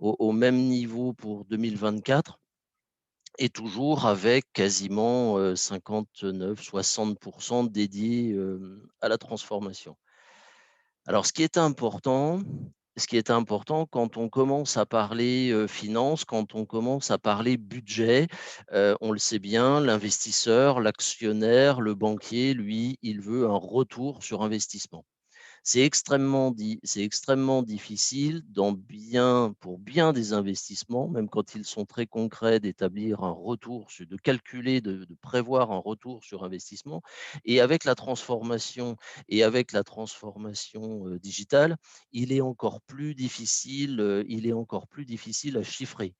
au même niveau pour 2024. et toujours avec quasiment 59-60% dédiés à la transformation. Alors, ce qui est important quand on commence à parler finance, quand on commence à parler budget, on le sait bien, l'investisseur, l'actionnaire, le banquier, lui, il veut un retour sur investissement. C'est extrêmement difficile pour bien des investissements, même quand ils sont très concrets, d'établir un retour, de calculer, de prévoir un retour sur investissement. Et avec la transformation digitale, il est encore plus difficile à chiffrer.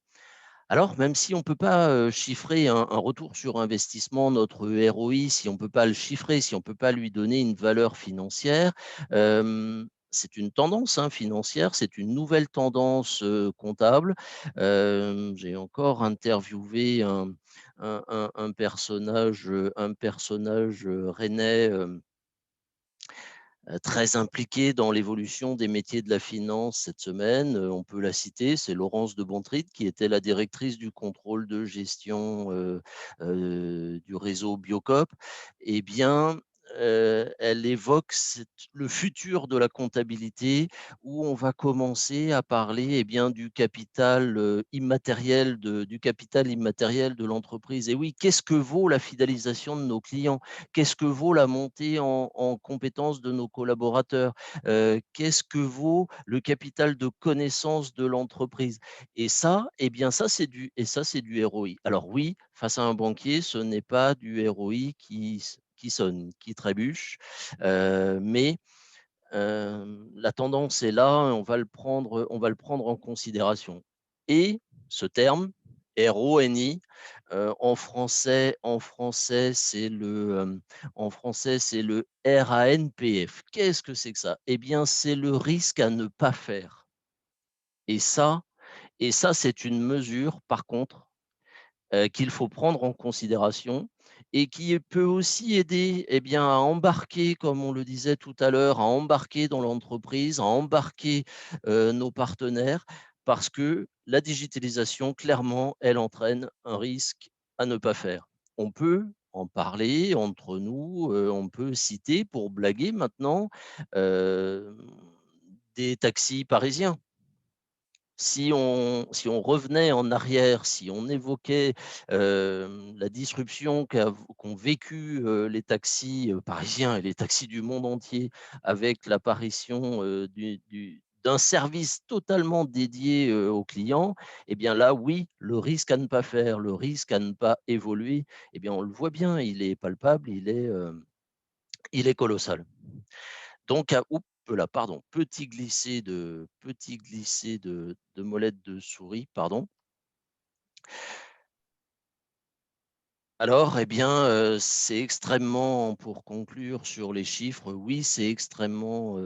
Alors, même si on ne peut pas chiffrer un retour sur investissement, notre ROI, si on ne peut pas le chiffrer, si on ne peut pas lui donner une valeur financière, c'est une tendance financière, c'est une nouvelle tendance comptable. J'ai encore interviewé un personnage rennais très impliquée dans l'évolution des métiers de la finance cette semaine. On peut la citer, c'est Laurence de Bontride, qui était la directrice du contrôle de gestion du réseau Biocop. Eh bien, elle évoque le futur de la comptabilité où on va commencer à parler du capital immatériel de l'entreprise. Et oui, qu'est-ce que vaut la fidélisation de nos clients? Qu'est-ce que vaut la montée en compétences de nos collaborateurs? Qu'est-ce que vaut le capital de connaissance de l'entreprise? Et ça, c'est du ROI. Alors oui, face à un banquier, ce n'est pas du ROI qui sonne, qui trébuche, mais la tendance est là, on va le prendre en considération. Et ce terme, RONI, en français, c'est le RANPF. Qu'est-ce que c'est que ça? Eh bien, c'est le risque à ne pas faire. Et ça, c'est une mesure, par contre, qu'il faut prendre en considération et qui peut aussi aider à embarquer, comme on le disait tout à l'heure, à embarquer dans l'entreprise, à embarquer nos partenaires, parce que la digitalisation, clairement, elle entraîne un risque à ne pas faire. On peut en parler entre nous, on peut citer, pour blaguer maintenant, euh, des taxis parisiens. Si on revenait en arrière, si on évoquait la disruption qu'ont vécu les taxis parisiens et les taxis du monde entier avec l'apparition d'un service totalement dédié aux clients, eh bien là, oui, le risque à ne pas faire, le risque à ne pas évoluer, eh bien on le voit bien, il est palpable, il est colossal. Donc, là, pardon, petit glisser de molette de souris, pardon. Alors, c'est extrêmement, pour conclure sur les chiffres, oui, c'est extrêmement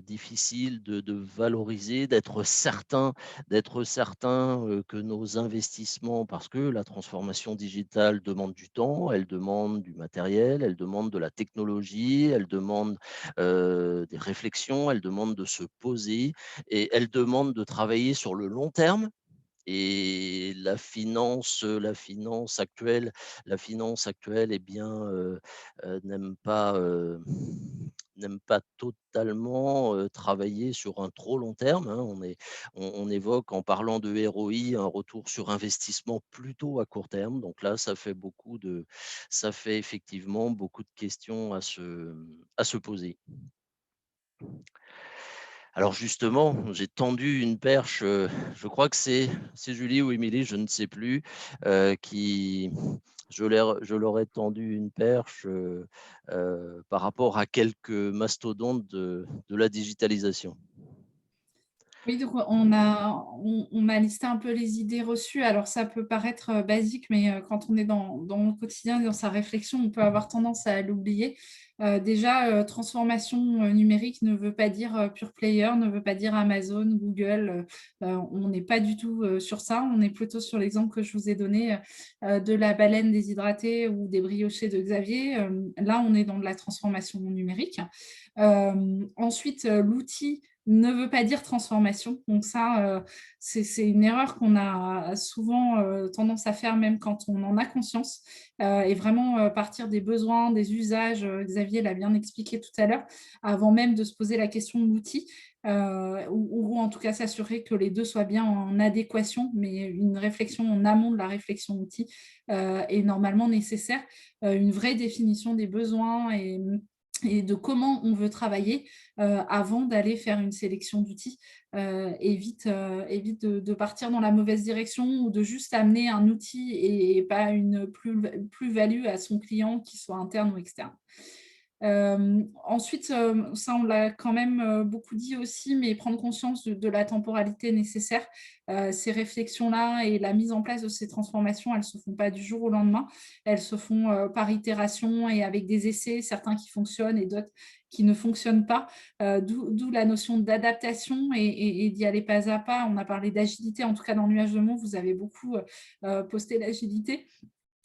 difficile de valoriser, d'être certain que nos investissements, parce que la transformation digitale demande du temps, elle demande du matériel, elle demande de la technologie, elle demande des réflexions, elle demande de se poser et elle demande de travailler sur le long terme. Et la finance actuelle, n'aime pas totalement travailler sur un trop long terme. On évoque, en parlant de ROI, un retour sur investissement plutôt à court terme. Donc là, ça fait effectivement beaucoup de questions à se poser. Alors justement, j'ai tendu une perche, je crois que c'est Julie ou Émilie, je ne sais plus, qui je leur ai tendu une perche, par rapport à quelques mastodontes de la digitalisation. Oui, donc on a listé un peu les idées reçues. Alors, ça peut paraître basique, mais quand on est dans le quotidien et dans sa réflexion, on peut avoir tendance à l'oublier. Déjà, transformation numérique ne veut pas dire pure player, ne veut pas dire Amazon, Google. On n'est pas du tout sur ça. On est plutôt sur l'exemple que je vous ai donné de la baleine déshydratée ou des briochets de Xavier. Là, on est dans de la transformation numérique. Ensuite, l'outil ne veut pas dire transformation. Donc ça, c'est une erreur qu'on a souvent tendance à faire, même quand on en a conscience, et vraiment partir des besoins, des usages. Xavier l'a bien expliqué tout à l'heure, avant même de se poser la question de l'outil, ou en tout cas s'assurer que les deux soient bien en adéquation, mais une réflexion en amont de la réflexion outil est normalement nécessaire. Une vraie définition des besoins et de comment on veut travailler avant d'aller faire une sélection d'outils, évite de partir dans la mauvaise direction ou de juste amener un outil et pas une plus-value à son client, qu'il soit interne ou externe. Ensuite, ça on l'a quand même beaucoup dit aussi, mais prendre conscience de la temporalité nécessaire. Ces réflexions-là et la mise en place de ces transformations, elles ne se font pas du jour au lendemain. Elles se font par itération et avec des essais, certains qui fonctionnent et d'autres qui ne fonctionnent pas. D'où la notion d'adaptation et d'y aller pas à pas. On a parlé d'agilité, en tout cas dans Nuage de mots, vous avez beaucoup posté l'agilité.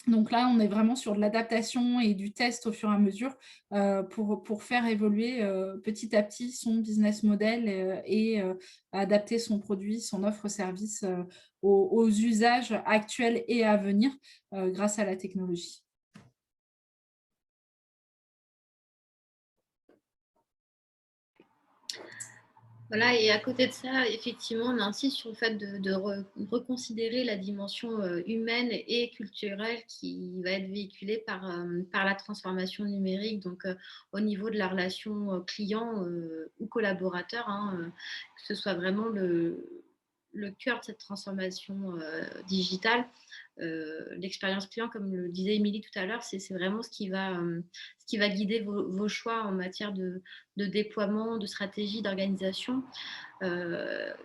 Donc là, on est vraiment sur de l'adaptation et du test au fur et à mesure pour faire évoluer petit à petit son business model et adapter son produit, son offre-service aux usages actuels et à venir grâce à la technologie. Voilà, et à côté de ça, effectivement, on insiste sur le fait de reconsidérer la dimension humaine et culturelle qui va être véhiculée par la transformation numérique, donc au niveau de la relation client ou collaborateur, hein, que ce soit vraiment le cœur de cette transformation digitale. L'expérience client, comme le disait Émilie tout à l'heure, c'est vraiment ce qui va guider vos choix en matière de déploiement, de stratégie, d'organisation.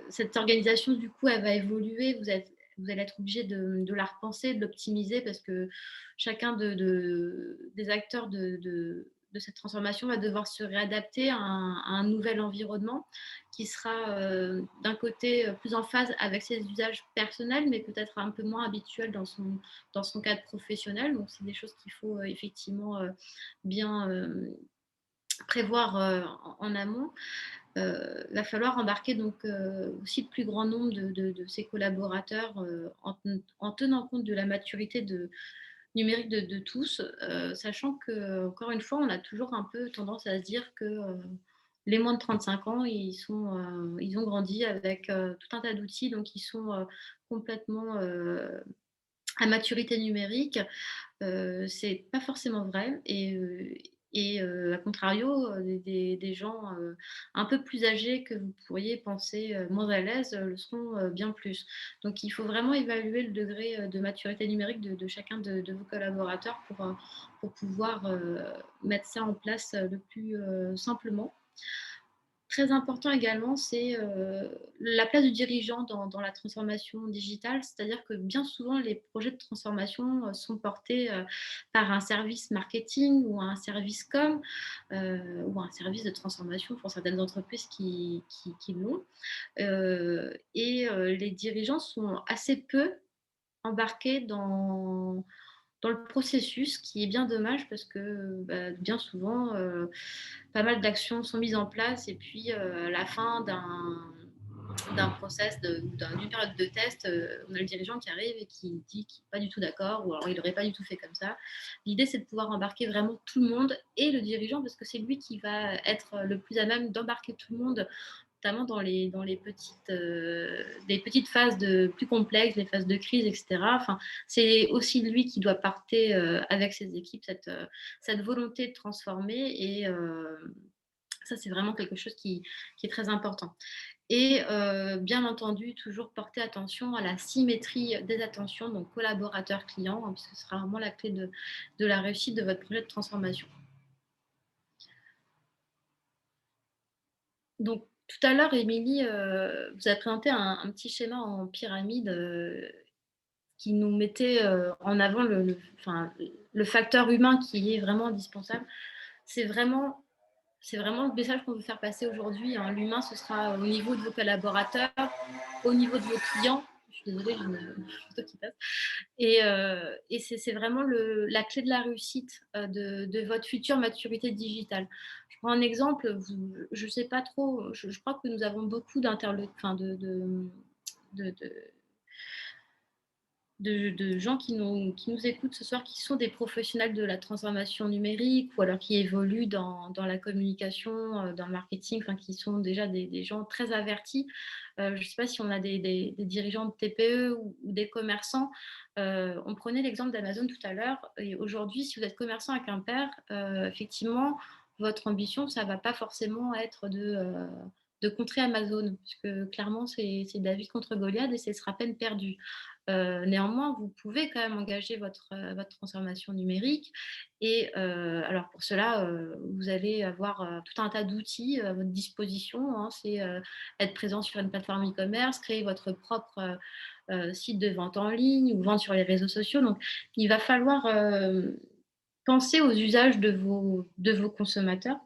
Cette organisation, du coup, elle va évoluer. Vous allez être obligé de la repenser, de l'optimiser, parce que chacun des acteurs de cette transformation va devoir se réadapter à un nouvel environnement qui sera d'un côté plus en phase avec ses usages personnels, mais peut-être un peu moins habituel dans son cadre professionnel. Donc, c'est des choses qu'il faut effectivement bien prévoir en amont. Va falloir embarquer donc aussi le plus grand nombre de ses collaborateurs en tenant compte de la maturité numérique de tous, sachant que, encore une fois, on a toujours un peu tendance à se dire que les moins de 35 ans, ils ont grandi avec tout un tas d'outils, donc ils sont complètement à maturité numérique. C'est pas forcément vrai, et à contrario, des gens un peu plus âgés que vous pourriez penser moins à l'aise le seront bien plus. Donc il faut vraiment évaluer le degré de maturité numérique de chacun de vos collaborateurs pour pouvoir mettre ça en place le plus simplement. Très important également, c'est la place du dirigeant dans la transformation digitale, c'est-à-dire que bien souvent, les projets de transformation sont portés par un service marketing ou un service com ou un service de transformation pour certaines entreprises qui l'ont. Les dirigeants sont assez peu embarqués dans le processus, qui est bien dommage parce que bien souvent, pas mal d'actions sont mises en place et puis à la fin d'un process, d'une période de test, on a le dirigeant qui arrive et qui dit qu'il n'est pas du tout d'accord, ou alors il n'aurait pas du tout fait comme ça. L'idée, c'est de pouvoir embarquer vraiment tout le monde et le dirigeant, parce que c'est lui qui va être le plus à même d'embarquer tout le monde, notamment dans les petites phases plus complexes, les phases de crise, etc. Enfin, c'est aussi lui qui doit porter avec ses équipes cette volonté de transformer, et ça, c'est vraiment quelque chose qui est très important. Et bien entendu, toujours porter attention à la symétrie des attentions, donc collaborateur-client, hein, parce que ce sera vraiment la clé de la réussite de votre projet de transformation. Donc, tout à l'heure, Émilie, vous avez présenté un petit schéma en pyramide qui nous mettait en avant le facteur humain qui est vraiment indispensable. C'est vraiment le message qu'on veut faire passer aujourd'hui, hein. L'humain, ce sera au niveau de vos collaborateurs, au niveau de vos clients. suis désolée, j'ai une photo qui passe. Et c'est vraiment la clé de la réussite de votre future maturité digitale. Je prends un exemple, je ne sais pas trop, je crois que nous avons beaucoup enfin de gens qui nous écoutent ce soir, qui sont des professionnels de la transformation numérique ou alors qui évoluent dans la communication, dans le marketing, enfin, qui sont déjà des gens très avertis. Je ne sais pas si on a des dirigeants de TPE ou des commerçants. On prenait l'exemple d'Amazon tout à l'heure. Et aujourd'hui, si vous êtes commerçant à Quimper, effectivement, votre ambition, ça ne va pas forcément être de contrer Amazon, parce que clairement, c'est David contre Goliath et ce sera peine perdue. Néanmoins, vous pouvez quand même engager votre transformation numérique. Et alors pour cela, vous allez avoir tout un tas d'outils à votre disposition, hein. C'est être présent sur une plateforme e-commerce, créer votre propre site de vente en ligne ou vendre sur les réseaux sociaux. Donc, il va falloir penser aux usages de vos consommateurs.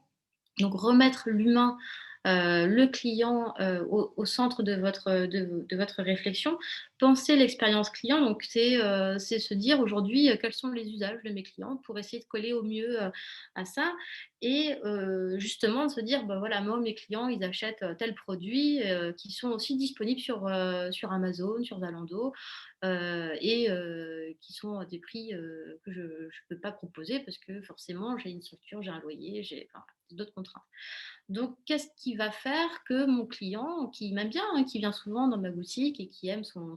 Donc, remettre l'humain, le client au centre de votre réflexion. Penser l'expérience client, donc c'est se dire aujourd'hui quels sont les usages de mes clients pour essayer de coller au mieux à ça. Et justement, se dire, bah, voilà, moi, mes clients, ils achètent tel produit qui sont aussi disponibles sur Amazon, sur Zalando, et qui sont à des prix que je ne peux pas proposer parce que forcément, j'ai une structure, j'ai un loyer, j'ai enfin, d'autres contraintes. Donc, qu'est-ce qui va faire que mon client, qui m'aime bien, hein, qui vient souvent dans ma boutique et qui aime son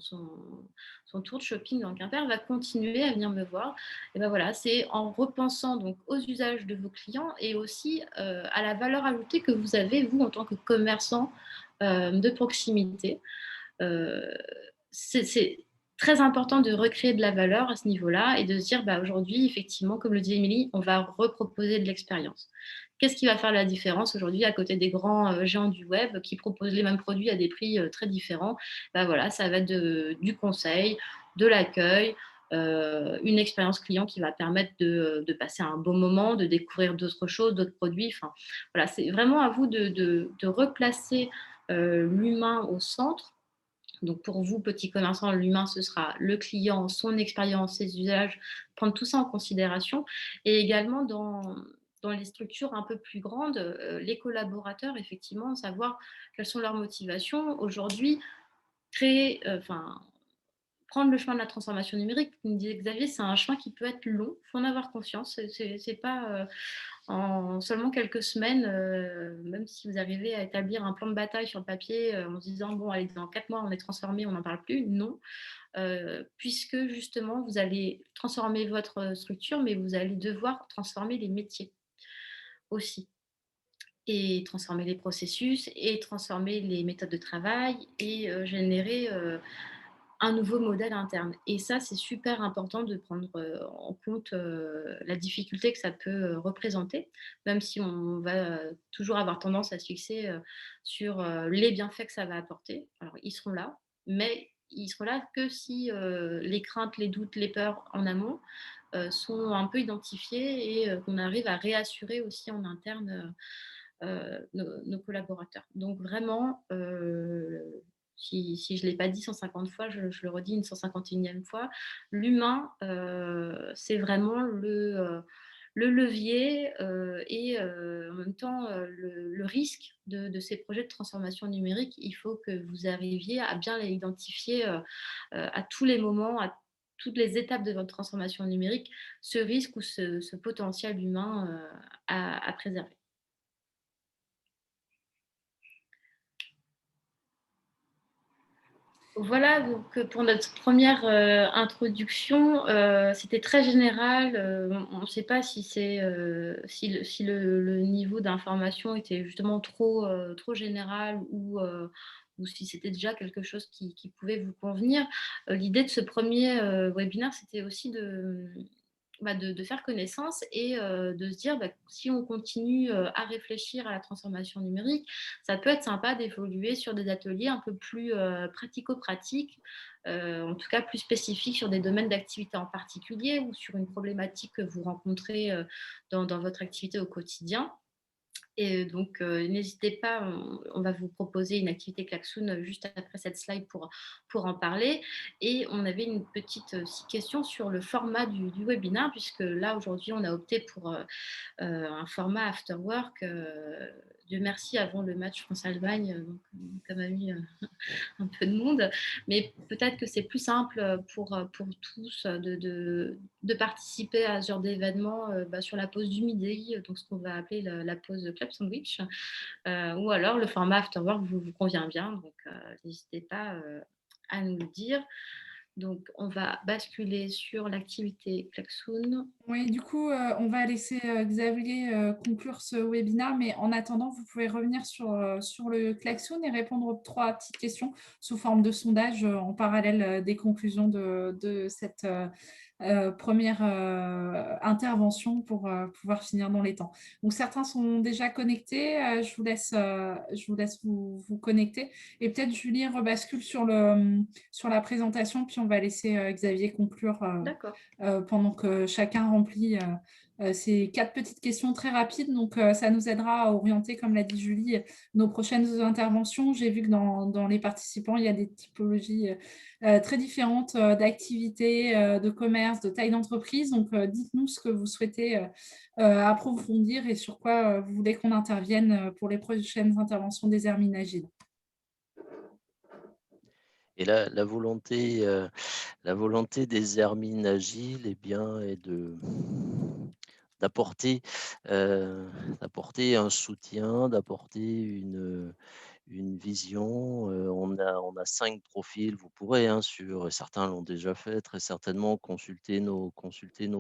tour de shopping dans Quimper, va continuer à venir me voir? Et ben voilà, c'est en repensant donc aux usages de vos clients et aussi à la valeur ajoutée que vous avez, vous, en tant que commerçant de proximité. Euh, c'est très important de recréer de la valeur à ce niveau-là et de se dire, bah, aujourd'hui, effectivement, comme le dit Émilie, on va reproposer de l'expérience. Qu'est-ce qui va faire la différence aujourd'hui à côté des grands géants du web qui proposent les mêmes produits à des prix très différents? Bah, voilà, ça va être du conseil, de l'accueil, une expérience client qui va permettre de passer un bon moment, de découvrir d'autres choses, d'autres produits. Enfin, voilà, c'est vraiment à vous de replacer l'humain au centre. Donc pour vous, petit commerçant, l'humain, ce sera le client, son expérience, ses usages, prendre tout ça en considération. Et également dans les structures un peu plus grandes, les collaborateurs, effectivement, savoir quelles sont leurs motivations. Aujourd'hui, prendre le chemin de la transformation numérique, comme disait Xavier, c'est un chemin qui peut être long, il faut en avoir conscience. C'est pas en seulement quelques semaines, même si vous arrivez à établir un plan de bataille sur le papier en se disant, bon, allez, dans 4 mois, on est transformé, on n'en parle plus. Non, puisque justement, vous allez transformer votre structure, mais vous allez devoir transformer les métiers aussi. Et transformer les processus, et transformer les méthodes de travail, et générer un nouveau modèle interne. Et ça, c'est super important de prendre en compte la difficulté que ça peut représenter, même si on va toujours avoir tendance à se fixer sur les bienfaits que ça va apporter. Alors, ils seront là, mais ils seront là que si les craintes, les doutes, les peurs en amont sont un peu identifiés et qu'on arrive à réassurer aussi en interne nos collaborateurs. Donc vraiment, si je ne l'ai pas dit 150 fois, je le redis une 151e fois, l'humain, c'est vraiment le levier et en même temps le risque de ces projets de transformation numérique. Il faut que vous arriviez à bien les identifier à tous les moments, à toutes les étapes de votre transformation numérique, ce risque ou ce potentiel humain à préserver. Voilà, donc pour notre première introduction, c'était très général. On ne sait pas si si le niveau d'information était justement trop général ou si c'était déjà quelque chose qui pouvait vous convenir. L'idée de ce premier webinaire, c'était aussi de faire connaissance et de se dire, si on continue à réfléchir à la transformation numérique, ça peut être sympa d'évoluer sur des ateliers un peu plus pratico-pratiques, en tout cas plus spécifiques sur des domaines d'activité en particulier ou sur une problématique que vous rencontrez dans votre activité au quotidien. Et donc, n'hésitez pas, on va vous proposer une activité Klaxoon juste après cette slide pour en parler. Et on avait une petite 6 questions sur le format du webinaire, puisque là, aujourd'hui, on a opté pour un format after work. Dieu merci, avant le match France-Allemagne, donc on a quand même eu un peu de monde, mais peut-être que c'est plus simple pour tous de participer à ce genre d'événement sur la pause du midi, donc ce qu'on va appeler la pause club sandwich, ou alors le format afterwork vous convient bien, donc n'hésitez pas à nous le dire. Donc on va basculer sur l'activité Klaxoon. Oui, du coup, on va laisser Xavier conclure ce webinaire, mais en attendant, vous pouvez revenir sur le Klaxoon et répondre aux 3 petites questions sous forme de sondage en parallèle des conclusions de cette première intervention pour pouvoir finir dans les temps. Donc, certains sont déjà connectés. Je vous laisse vous connecter. Et peut-être, Julie, rebascule sur la présentation, puis on va laisser Xavier conclure D'accord. pendant que chacun remplit ces 4 petites questions très rapides. Donc, ça nous aidera à orienter, comme l'a dit Julie, nos prochaines interventions. J'ai vu que dans les participants, il y a des typologies très différentes d'activités, de commerce, de taille d'entreprise. Donc, dites-nous ce que vous souhaitez approfondir et sur quoi vous voulez qu'on intervienne pour les prochaines interventions des Hermines Agiles. Et la volonté des Hermines Agiles, eh bien, est d'apporter un soutien, d'apporter une vision. On a 5 profils. Vous pourrez, certains l'ont déjà fait, très certainement, consulter nos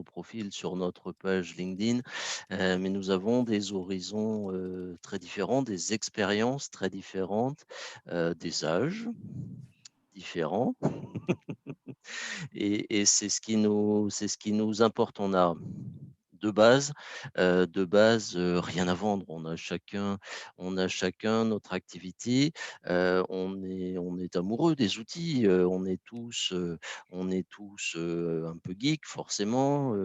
profils sur notre page LinkedIn. Mais nous avons des horizons très différents, des expériences très différentes, des âges différents. Et c'est ce qui nous importe. On a rien à vendre. On a chacun notre activité. On est amoureux des outils. On est tous un peu geeks, forcément,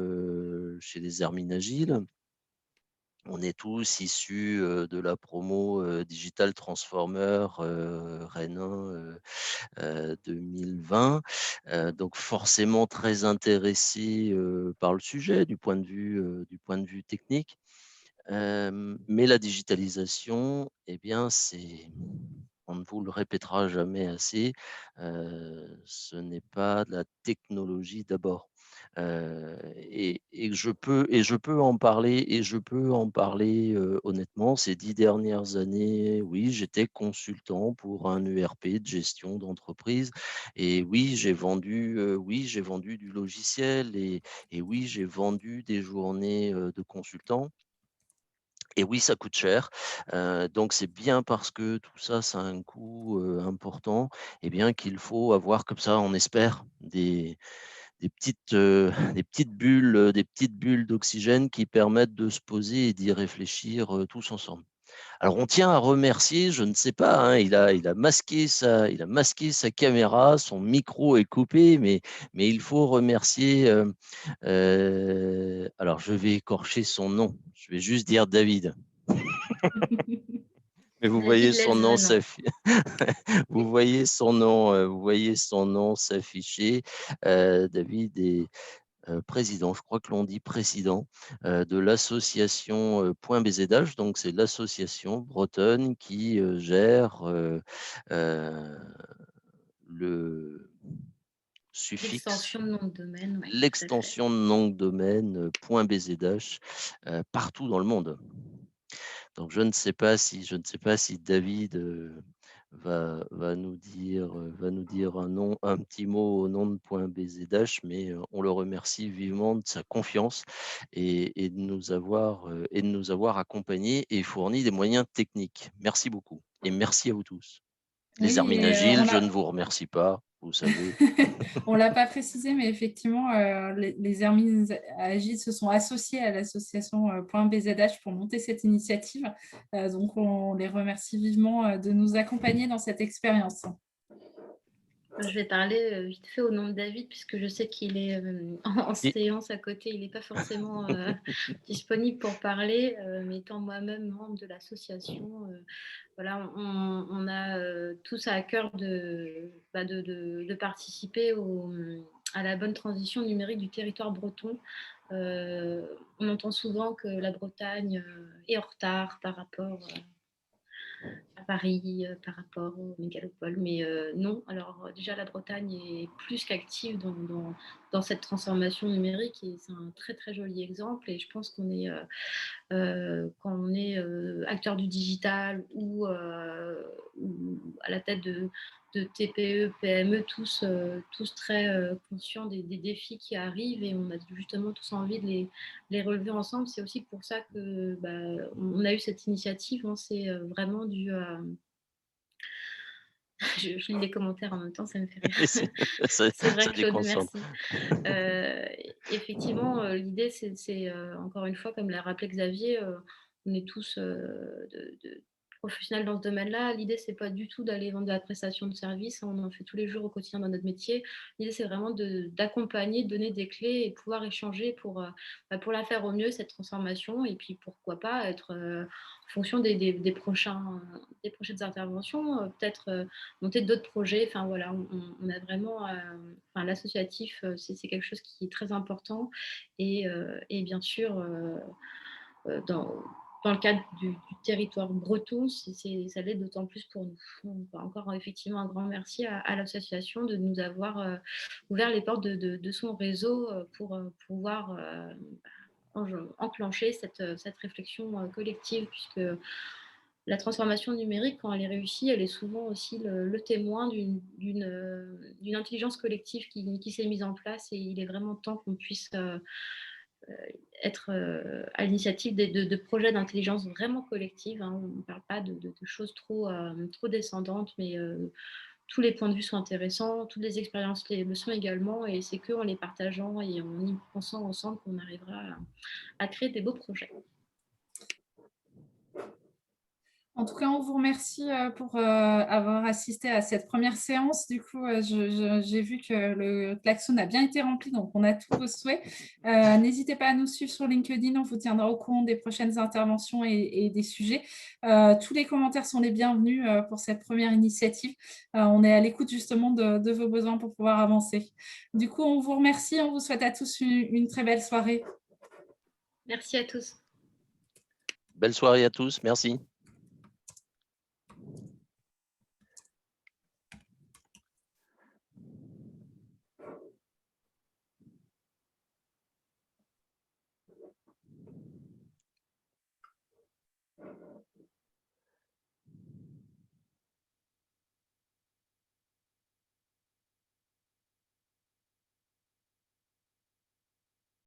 chez les Hermines Agiles. On est tous issus de la promo Digital Transformer Rennes 2020, donc forcément très intéressé par le sujet du point de vue technique. Mais la digitalisation, eh bien, on ne vous le répétera jamais assez, ce n'est pas de la technologie d'abord. Et je peux en parler honnêtement. Ces 10 dernières années, oui, j'étais consultant pour un ERP de gestion d'entreprise. Et oui, j'ai vendu du logiciel et oui, j'ai vendu des journées de consultant. Et oui, ça coûte cher. Donc c'est bien parce que tout ça, ça a un coût important, et bien qu'il faut avoir comme ça, on espère, des petites bulles d'oxygène qui permettent de se poser et d'y réfléchir tous ensemble. Alors on tient à remercier, je ne sais pas, hein, il a masqué sa caméra, son micro est coupé, mais il faut remercier. Alors je vais écorcher son nom, je vais juste dire David. Mais vous voyez David son nom Lesven. vous voyez son nom s'afficher. David est président, je crois que l'on dit président, de l'association Point BZH. Donc, c'est l'association bretonne qui gère le suffixe, L'extension de nom de domaine, oui, tout à fait. l'extension de nom de domaine Point BZH partout dans le monde. Donc, je ne sais pas si David va nous dire un petit mot au nom de Point BZH, mais on le remercie vivement de sa confiance et de nous avoir accompagnés et fourni des moyens techniques. Merci beaucoup et merci à vous tous. Les Oui, Hermines et Agiles, je ne vous remercie pas, vous savez. on ne l'a pas précisé, mais effectivement, les Hermines Agiles se sont associés à l'association Point BZH pour monter cette initiative. Donc, on les remercie vivement de nous accompagner dans cette expérience. Je vais parler vite fait au nom de David, puisque je sais qu'il est en Et séance à côté. Il n'est pas forcément disponible pour parler, mais étant moi-même membre de l'association, voilà, on a tous à cœur de participer à la bonne transition numérique du territoire breton. On entend souvent que la Bretagne est en retard par rapport à Paris, par rapport aux mégalopoles. Mais non, alors déjà la Bretagne est plus qu'active dans cette transformation numérique et c'est un très très joli exemple. Et je pense qu'on est, quand on est acteur du digital ou à la tête de TPE, PME, tous très conscients des défis qui arrivent et on a justement tous envie de les relever ensemble. C'est aussi pour ça que on a eu cette initiative. Hein, c'est vraiment dû à... Je lis les commentaires en même temps, ça me fait rire. C'est vrai, ça Claude, déconcentre. merci. Effectivement, l'idée, c'est encore une fois, comme l'a rappelé Xavier, on est tous professionnels dans ce domaine-là. L'idée, c'est pas du tout d'aller vendre de la prestation de service. On en fait tous les jours au quotidien dans notre métier. L'idée, c'est vraiment d'accompagner, de donner des clés et pouvoir échanger pour la faire au mieux, cette transformation. Et puis, pourquoi pas être en fonction des prochaines interventions, peut-être monter d'autres projets. Enfin, voilà, on a vraiment... enfin, l'associatif, c'est quelque chose qui est très important. Et bien sûr, dans le cadre du territoire breton, ça l'est d'autant plus pour nous. Donc, encore effectivement un grand merci à l'association de nous avoir ouvert les portes de son réseau pour pouvoir enclencher cette réflexion collective, puisque la transformation numérique, quand elle est réussie, elle est souvent aussi le témoin d'une intelligence collective qui s'est mise en place et il est vraiment temps qu'on puisse être à l'initiative de projets d'intelligence vraiment collective. Hein. On ne parle pas de choses trop descendantes, mais tous les points de vue sont intéressants, toutes les expériences le sont également, et c'est qu'en les partageant et en y pensant ensemble qu'on arrivera à créer des beaux projets. En tout cas, on vous remercie pour avoir assisté à cette première séance. Du coup, j'ai vu que le klaxon a bien été rempli, donc on a tous vos souhaits. N'hésitez pas à nous suivre sur LinkedIn, on vous tiendra au courant des prochaines interventions et des sujets. Tous les commentaires sont les bienvenus pour cette première initiative. On est à l'écoute justement de vos besoins pour pouvoir avancer. Du coup, on vous remercie, on vous souhaite à tous une très belle soirée. Merci à tous. Belle soirée à tous, merci.